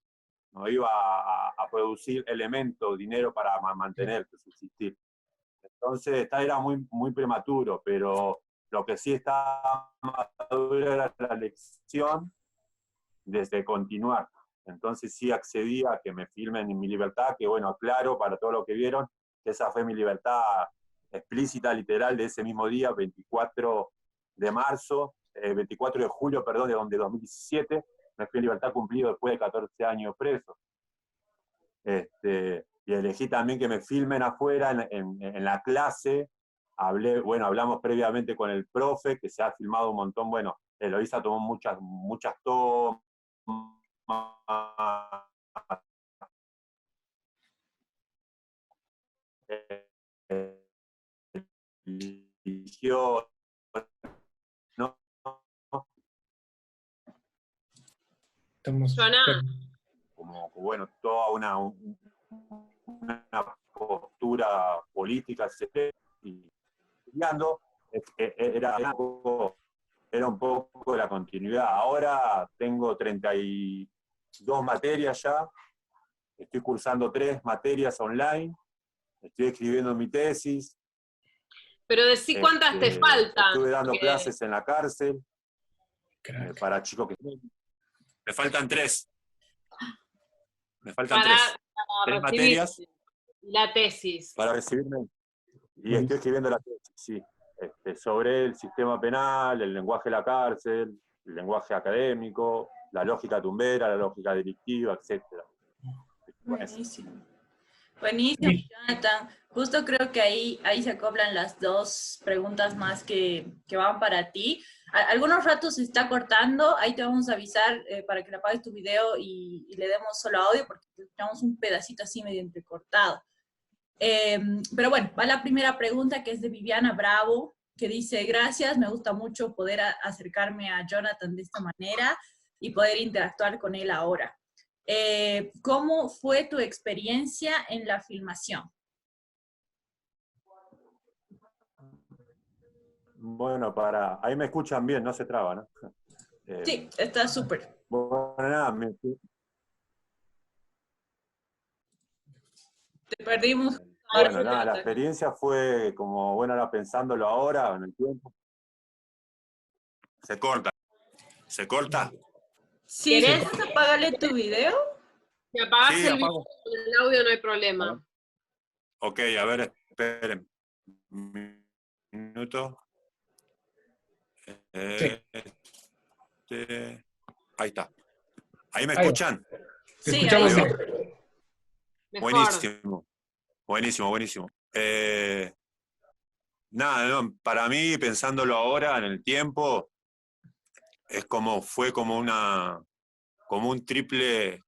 no iba a producir elementos, dinero para mantener, subsistir. Entonces, era muy, muy prematuro, pero lo que sí estaba maduro era la lección desde continuar. Entonces sí accedí a que me filmen en mi libertad, que bueno, claro, para todo lo que vieron, que esa fue mi libertad explícita, literal, de ese mismo día, 24 de julio, perdón, de 2017, me fui en libertad cumplido después de 14 años preso. Y elegí también que me filmen afuera en la clase. Hablamos previamente con el profe, que se ha filmado un montón. Bueno, Eloísa tomó muchas tomas. religión, ¿no? Estamos... Joana, Como, bueno, toda una postura política, y estudiando, era un poco la continuidad. Ahora tengo 32 materias ya, estoy cursando 3 materias online, estoy escribiendo mi tesis. pero decí cuántas te faltan. Estuve dando porque- clases en la cárcel Crack. para chicos que... Me faltan 3. Me faltan para 3 recibir materias la tesis. para recibirme. Y Buenísimo. estoy escribiendo la tesis, sí. Sobre el sistema penal, el lenguaje de la cárcel, el lenguaje académico, la lógica tumbera, la lógica delictiva, etc. Buenísimo. Buenísimo, Jonathan. Justo creo que ahí se acoplan las dos preguntas más que van para ti. Algunos ratos se está cortando, ahí te vamos a avisar para que le apagues tu video y le demos solo audio porque escuchamos un pedacito así medio entrecortado. Pero bueno, va la primera pregunta que es de Viviana Bravo, que dice, gracias, me gusta mucho poder acercarme a Jonathan de esta manera y poder interactuar con él ahora. ¿Cómo fue tu experiencia en la filmación? Bueno, ahí me escuchan bien, no se traba, ¿no? Sí, está súper. Bueno, nada, Te perdimos. bueno, nada, la experiencia fue como, bueno, ahora pensándolo ahora, en el tiempo. Se corta. ¿Se corta? Sí, ¿Querés? ¿quieres apagarle tu video? Si apagás Sí, el video apago. con el audio no hay problema. Ok, a ver, esperen. Un minuto. Ahí está. ¿Ahí me Ahí va. escuchan? Te Sí, escuchamos ahí. bien. Mejor. Buenísimo. Buenísimo. Nada, no, para mí, pensándolo ahora, en el tiempo, fue como un triple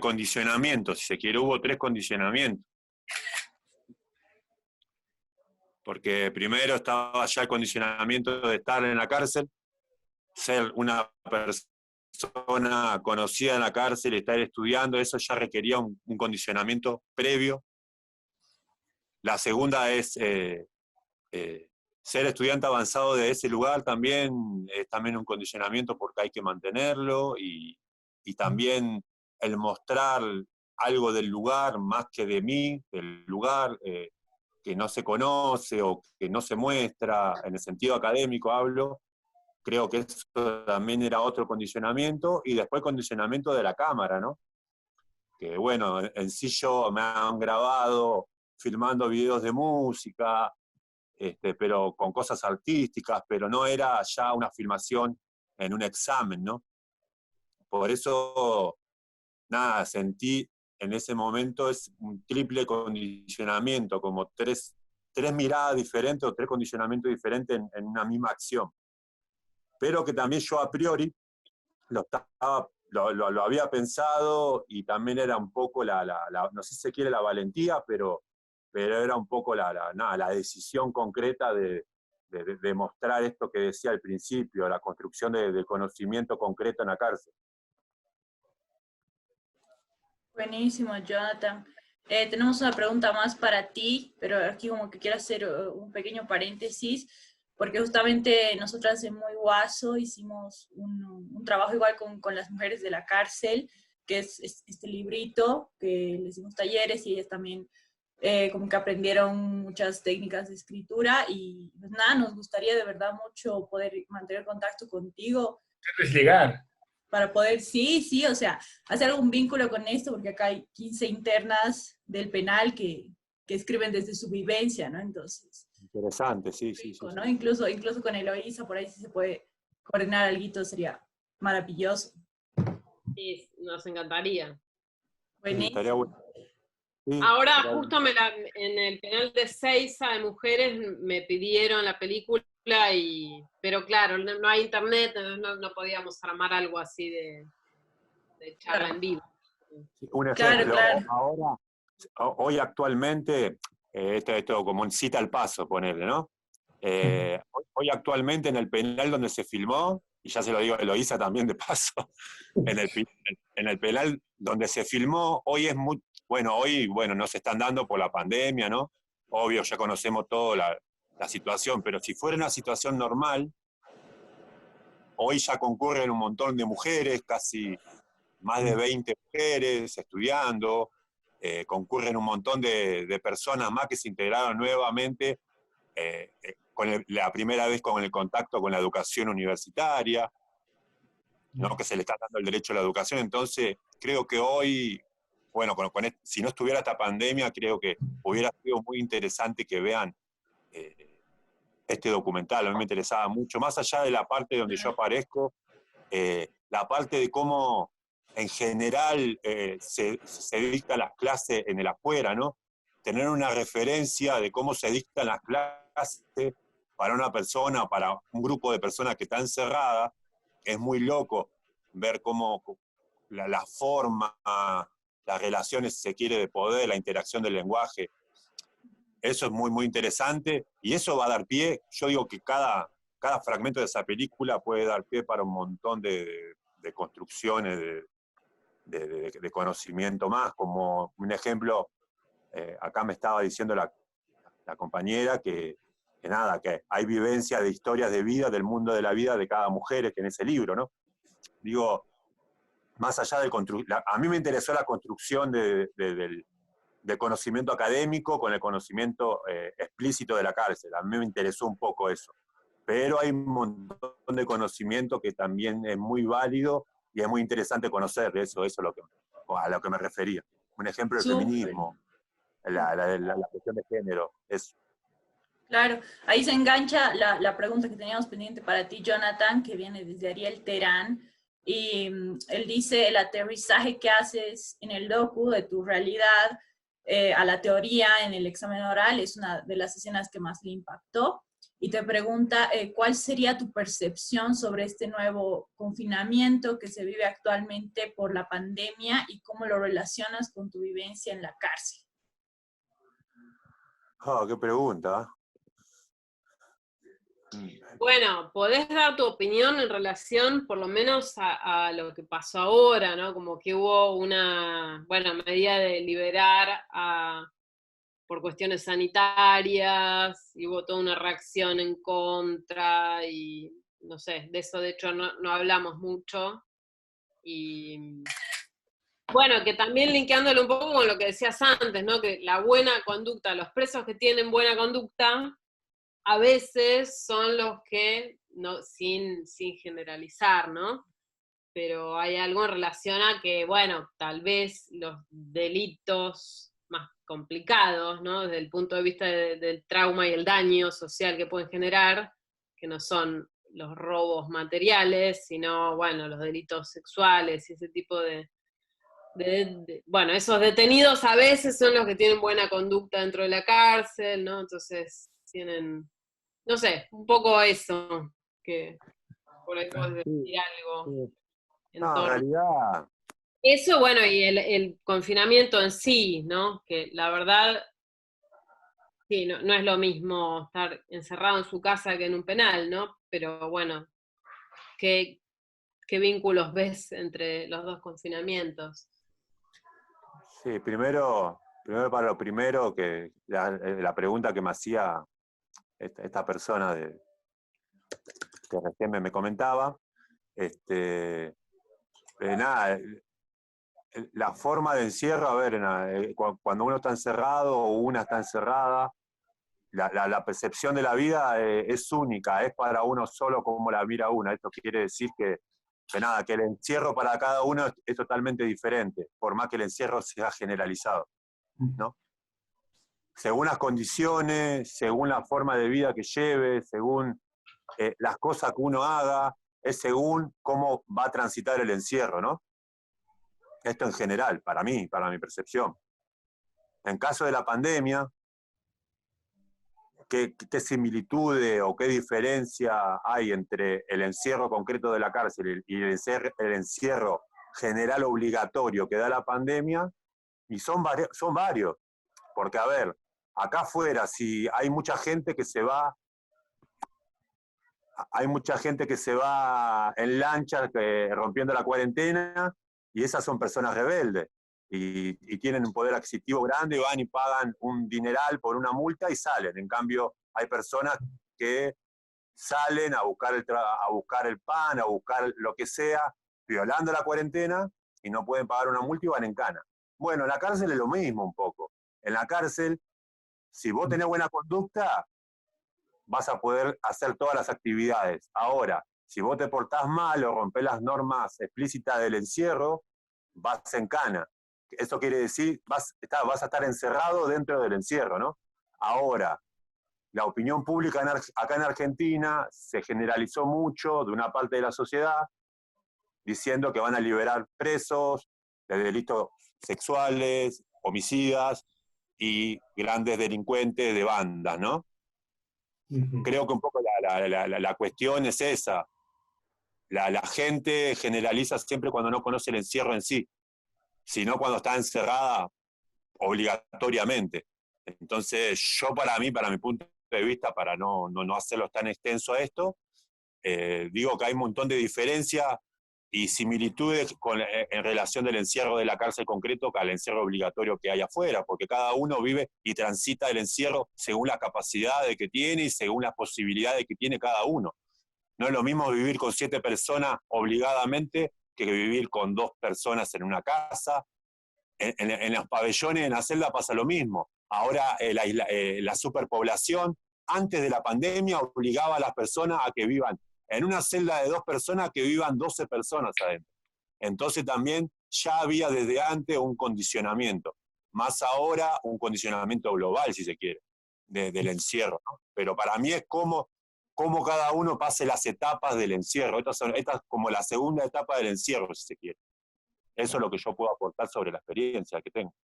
condicionamiento, si se quiere. Hubo 3 condicionamientos. Porque primero estaba ya el condicionamiento de estar en la cárcel, ser una persona conocida en la cárcel, estar estudiando, eso ya requería un condicionamiento previo. La segunda es ser estudiante avanzado de ese lugar también es también un condicionamiento porque hay que mantenerlo y también el mostrar algo del lugar más que de mí, del lugar que no se conoce o que no se muestra, en el sentido académico hablo, creo que eso también era otro condicionamiento, y después el condicionamiento de la cámara, ¿no? Que bueno, en sí me han grabado filmando videos de música, pero con cosas artísticas, pero no era ya una filmación en un examen, ¿no? Por eso, nada, sentí en ese momento es un triple condicionamiento, como tres miradas diferentes o 3 condicionamientos diferentes en una misma acción. Pero que también yo a priori lo había pensado y también era un poco no sé si se quiere la valentía, pero era un poco la decisión concreta de mostrar esto que decía al principio, la construcción de conocimiento concreto en la cárcel. Buenísimo, Jonathan. Tenemos una pregunta más para ti, pero aquí como que quiero hacer un pequeño paréntesis, porque justamente nosotras en Muy Guaso hicimos un trabajo igual con las mujeres de la cárcel, que es este librito, que les dimos talleres y ellas también como que aprendieron muchas técnicas de escritura y pues nada, nos gustaría de verdad mucho poder mantener contacto contigo. Hacerles llegar. Para poder, sí, o sea, hacer algún vínculo con esto, porque acá hay 15 internas del penal que escriben desde su vivencia, ¿no? Entonces, Interesante, sí. ¿no? Incluso con Eloísa, por ahí sí se puede coordinar algo, sería maravilloso. Sí, nos encantaría. Buenísimo. Sí, estaría bueno. Sí, Ahora, estaría justo en el penal de Seiza de mujeres me pidieron la película, pero claro, no hay internet, no podíamos armar algo así de charla en vivo. Un ejemplo, Claro. hoy actualmente, esto como un cita al paso, ponerle, ¿no? Hoy actualmente en el penal donde se filmó, y ya se lo digo a Eloísa también de paso, en el penal donde se filmó, hoy es muy, hoy no se están dando por la pandemia, ¿no? Obvio, ya conocemos toda la situación, pero si fuera una situación normal, hoy ya concurren un montón de mujeres, casi más de 20 mujeres estudiando, concurren un montón de personas más que se integraron nuevamente la primera vez con el contacto con la educación universitaria, ¿no? Que se le está dando el derecho a la educación. Entonces, creo que hoy, si no estuviera esta pandemia, creo que hubiera sido muy interesante que vean este documental. A mí me interesaba mucho, más allá de la parte donde yo aparezco, la parte de cómo en general se dictan las clases en el afuera, ¿no? Tener una referencia de cómo se dictan las clases para una persona, para un grupo de personas que está encerrada, es muy loco ver cómo la forma, las relaciones, si se quiere, de poder, la interacción del lenguaje. Eso es muy, muy interesante y eso va a dar pie. Yo digo que cada fragmento de esa película puede dar pie para un montón de construcciones de conocimiento más. Como un ejemplo, acá me estaba diciendo la compañera que hay vivencia de historias de vida, del mundo de la vida de cada mujer que en ese libro, ¿no? Digo, más allá de a mí me interesó la construcción del conocimiento académico con el conocimiento explícito de la cárcel. A mí me interesó un poco eso. Pero hay un montón de conocimiento que también es muy válido y es muy interesante conocer. Eso es a lo que me refería. Un ejemplo del feminismo, la cuestión de género. Eso. Claro, ahí se engancha la pregunta que teníamos pendiente para ti, Jonathan, que viene desde Ariel Terán. Y él dice, el aterrizaje que haces en el docu de tu realidad a la teoría en el examen oral es una de las escenas que más le impactó. Y te pregunta, ¿cuál sería tu percepción sobre este nuevo confinamiento que se vive actualmente por la pandemia y cómo lo relacionas con tu vivencia en la cárcel? Oh, qué pregunta. Bueno, podés dar tu opinión en relación por lo menos a lo que pasó ahora, ¿no? Como que hubo una, medida de liberar por cuestiones sanitarias, y hubo toda una reacción en contra, y no sé, de eso de hecho no hablamos mucho. Y bueno, que también linkeándolo un poco con lo que decías antes, ¿no? Que la buena conducta, los presos que tienen buena conducta, a veces son los que, no, sin generalizar, ¿no? Pero hay algo en relación a que, bueno, tal vez los delitos más complicados, ¿no? Desde el punto de vista del trauma y el daño social que pueden generar, que no son los robos materiales, sino, bueno, los delitos sexuales y ese tipo bueno, esos detenidos a veces son los que tienen buena conducta dentro de la cárcel, ¿no? Entonces tienen, no sé, un poco eso, que por ahí puedes decir algo en No, en torno. realidad... Eso, bueno, y el confinamiento en sí, ¿no? Que la verdad, sí, no es lo mismo estar encerrado en su casa que en un penal, ¿no? Pero bueno, ¿qué vínculos ves entre los dos confinamientos? Sí, primero para lo primero, que la pregunta que me hacía esta persona que recién me comentaba, nada, la forma de encierro, a ver, cuando uno está encerrado o una está encerrada, la percepción de la vida es única, es para uno solo como la mira una. Esto quiere decir que el encierro para cada uno es totalmente diferente, por más que el encierro sea generalizado, ¿no? Según las condiciones, según la forma de vida que lleve, según las cosas que uno haga, es según cómo va a transitar el encierro, ¿no? Esto en general, para mí, para mi percepción. En caso de la pandemia, ¿qué similitudes o qué diferencia hay entre el encierro concreto de la cárcel y el encierro general obligatorio que da la pandemia? Y son varios. Porque, a ver, acá afuera, si hay mucha gente que se va hay mucha gente que se va en lancha rompiendo la cuarentena, y esas son personas rebeldes. Y tienen un poder adquisitivo grande, y van y pagan un dineral por una multa y salen. En cambio, hay personas que salen a buscar a buscar el pan, a buscar lo que sea, violando la cuarentena, y no pueden pagar una multa y van en cana. Bueno, en la cárcel es lo mismo un poco. En la cárcel, si vos tenés buena conducta, vas a poder hacer todas las actividades. Ahora, si vos te portás mal o rompés las normas explícitas del encierro, vas en cana. Eso quiere decir, vas a estar encerrado dentro del encierro, ¿no? Ahora, la opinión pública acá en Argentina se generalizó mucho de una parte de la sociedad, diciendo que van a liberar presos de delitos sexuales, homicidas y grandes delincuentes de bandas, ¿no? Creo que un poco la cuestión es esa. La gente generaliza siempre cuando no conoce el encierro en sí, sino cuando está encerrada obligatoriamente. Entonces, yo para mi punto de vista, para no hacerlo tan extenso a esto, digo que hay un montón de diferencias y similitudes en relación del encierro de la cárcel concreto al encierro obligatorio que hay afuera, porque cada uno vive y transita el encierro según las capacidades que tiene y según las posibilidades que tiene cada uno. No es lo mismo vivir con 7 personas obligadamente que vivir con 2 personas en una casa. En los pabellones, en la celda pasa lo mismo. Ahora la superpoblación, antes de la pandemia, obligaba a las personas a que vivan en una celda de 2 personas, que vivan 12 personas adentro. Entonces también ya había desde antes un condicionamiento, más ahora un condicionamiento global, si se quiere, del encierro, ¿no? Pero para mí es cómo cada uno pase las etapas del encierro. Esta es como la segunda etapa del encierro, si se quiere. Eso es lo que yo puedo aportar sobre la experiencia que tengo.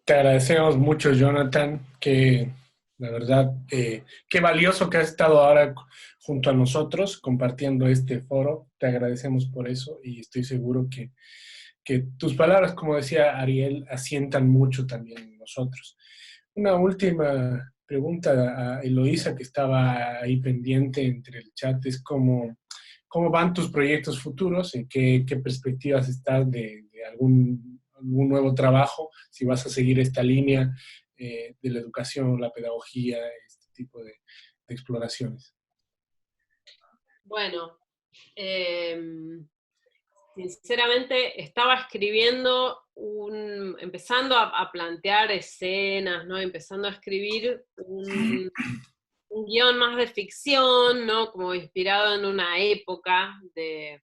Te agradecemos mucho, Jonathan, que la verdad, qué valioso que has estado ahora junto a nosotros compartiendo este foro. Te agradecemos por eso y estoy seguro que tus palabras, como decía Ariel, asientan mucho también en nosotros. Una última pregunta a Eloísa, que estaba ahí pendiente entre el chat, es cómo van tus proyectos futuros, en qué perspectivas estás de algún nuevo trabajo, si vas a seguir esta línea de la educación, la pedagogía, este tipo de exploraciones. Bueno, sinceramente estaba escribiendo, empezando a plantear escenas, ¿no? Empezando a escribir un guión más de ficción, ¿no? Como inspirado en una época de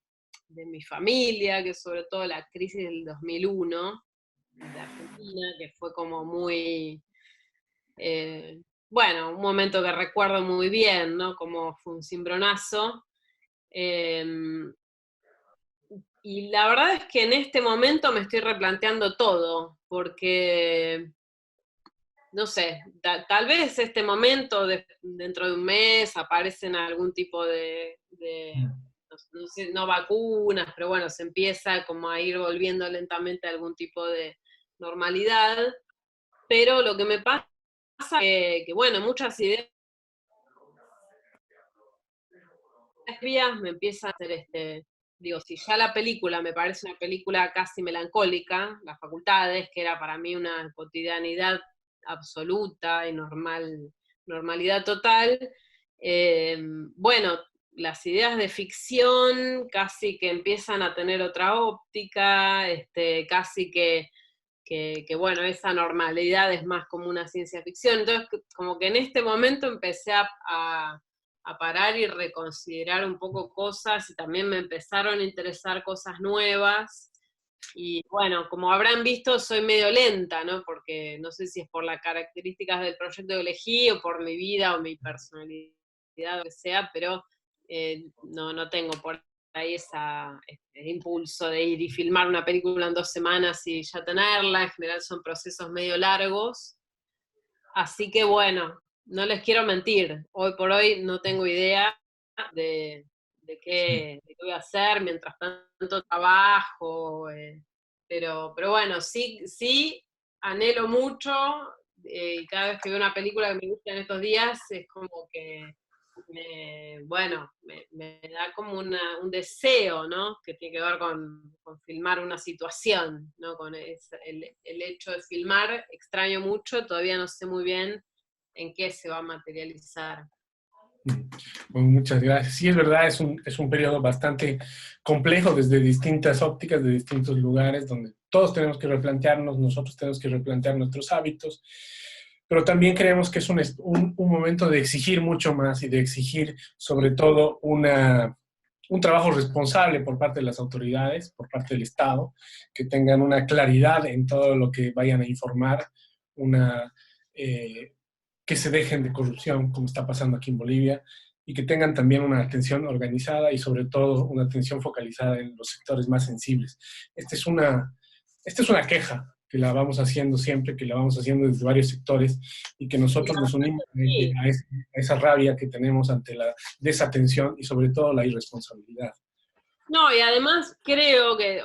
mi familia, que es sobre todo la crisis del 2001 de Argentina, que fue como muy, bueno, un momento que recuerdo muy bien, ¿no? Como fue un cimbronazo. Y la verdad es que en este momento me estoy replanteando todo, porque, no sé, tal vez este momento, dentro de un mes, aparecen algún tipo de no sé, no vacunas, pero bueno, se empieza como a ir volviendo lentamente a algún tipo de normalidad, pero lo que me pasa es que bueno, muchas ideas me empiezan a hacer digo, si ya la película me parece una película casi melancólica, Las Facultades, que era para mí una cotidianidad absoluta y normalidad total, bueno, las ideas de ficción casi que empiezan a tener otra óptica, casi que bueno, esa normalidad es más como una ciencia ficción. Entonces, como que en este momento empecé a parar y reconsiderar un poco cosas, y también me empezaron a interesar cosas nuevas. Y bueno, como habrán visto, soy medio lenta, ¿no? Porque no sé si es por las características del proyecto que elegí, o por mi vida, o mi personalidad, o lo que sea, pero no tengo por ahí ese impulso de ir y filmar una película en 2 semanas y ya tenerla. En general son procesos medio largos. Así que bueno, no les quiero mentir, hoy por hoy no tengo idea de qué voy a hacer, mientras tanto trabajo, pero bueno, sí anhelo mucho, y cada vez que veo una película que me gusta en estos días, es como que me da como un deseo, ¿no? Que tiene que ver con filmar una situación, ¿no? Con el hecho de filmar, extraño mucho, todavía no sé muy bien en qué se va a materializar. Bueno, muchas gracias. Sí, es verdad, es un periodo bastante complejo desde distintas ópticas, de distintos lugares, donde todos tenemos que replantearnos, nosotros tenemos que replantear nuestros hábitos, pero también creemos que es un momento de exigir mucho más y de exigir sobre todo un trabajo responsable por parte de las autoridades, por parte del Estado, que tengan una claridad en todo lo que vayan a informar, que se dejen de corrupción, como está pasando aquí en Bolivia, y que tengan también una atención organizada y sobre todo una atención focalizada en los sectores más sensibles. Esta es una queja que la vamos haciendo siempre, que la vamos haciendo desde varios sectores y que nosotros nos unimos a esa rabia que tenemos ante la desatención y sobre todo la irresponsabilidad. No, y además creo que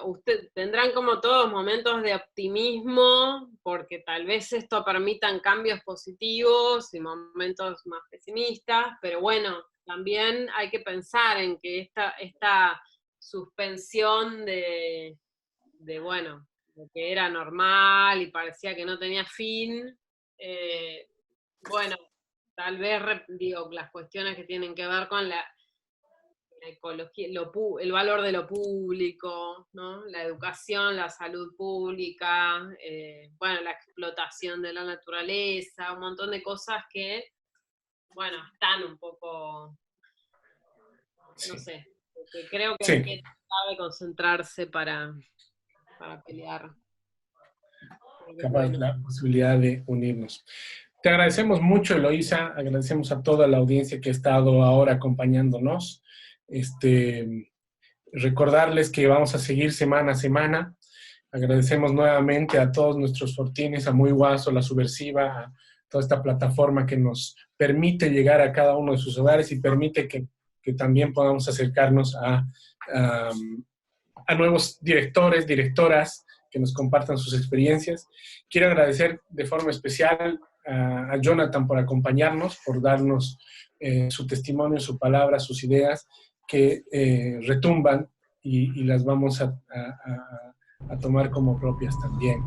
tendrán como todos momentos de optimismo, porque tal vez esto permitan cambios positivos y momentos más pesimistas, pero bueno, también hay que pensar en que esta suspensión de bueno, lo que era normal y parecía que no tenía fin, bueno, tal vez, digo, las cuestiones que tienen que ver con la ecología, el valor de lo público, ¿no? La educación, la salud pública, bueno, la explotación de la naturaleza, un montón de cosas que, bueno, están un poco, no sé, que creo que hay que tratar de concentrarse para pelear. Capaz la posibilidad de unirnos. Te agradecemos mucho, Eloísa, agradecemos a toda la audiencia que ha estado ahora acompañándonos. Recordarles que vamos a seguir semana a semana. Agradecemos nuevamente a todos nuestros fortines, a Muy Guaso, La Subversiva, a toda esta plataforma que nos permite llegar a cada uno de sus hogares y permite que también podamos acercarnos a nuevos directores, directoras, que nos compartan sus experiencias. Quiero agradecer de forma especial a Jonathan por acompañarnos, por darnos su testimonio, su palabra, sus ideas, que retumban y las vamos a tomar como propias también.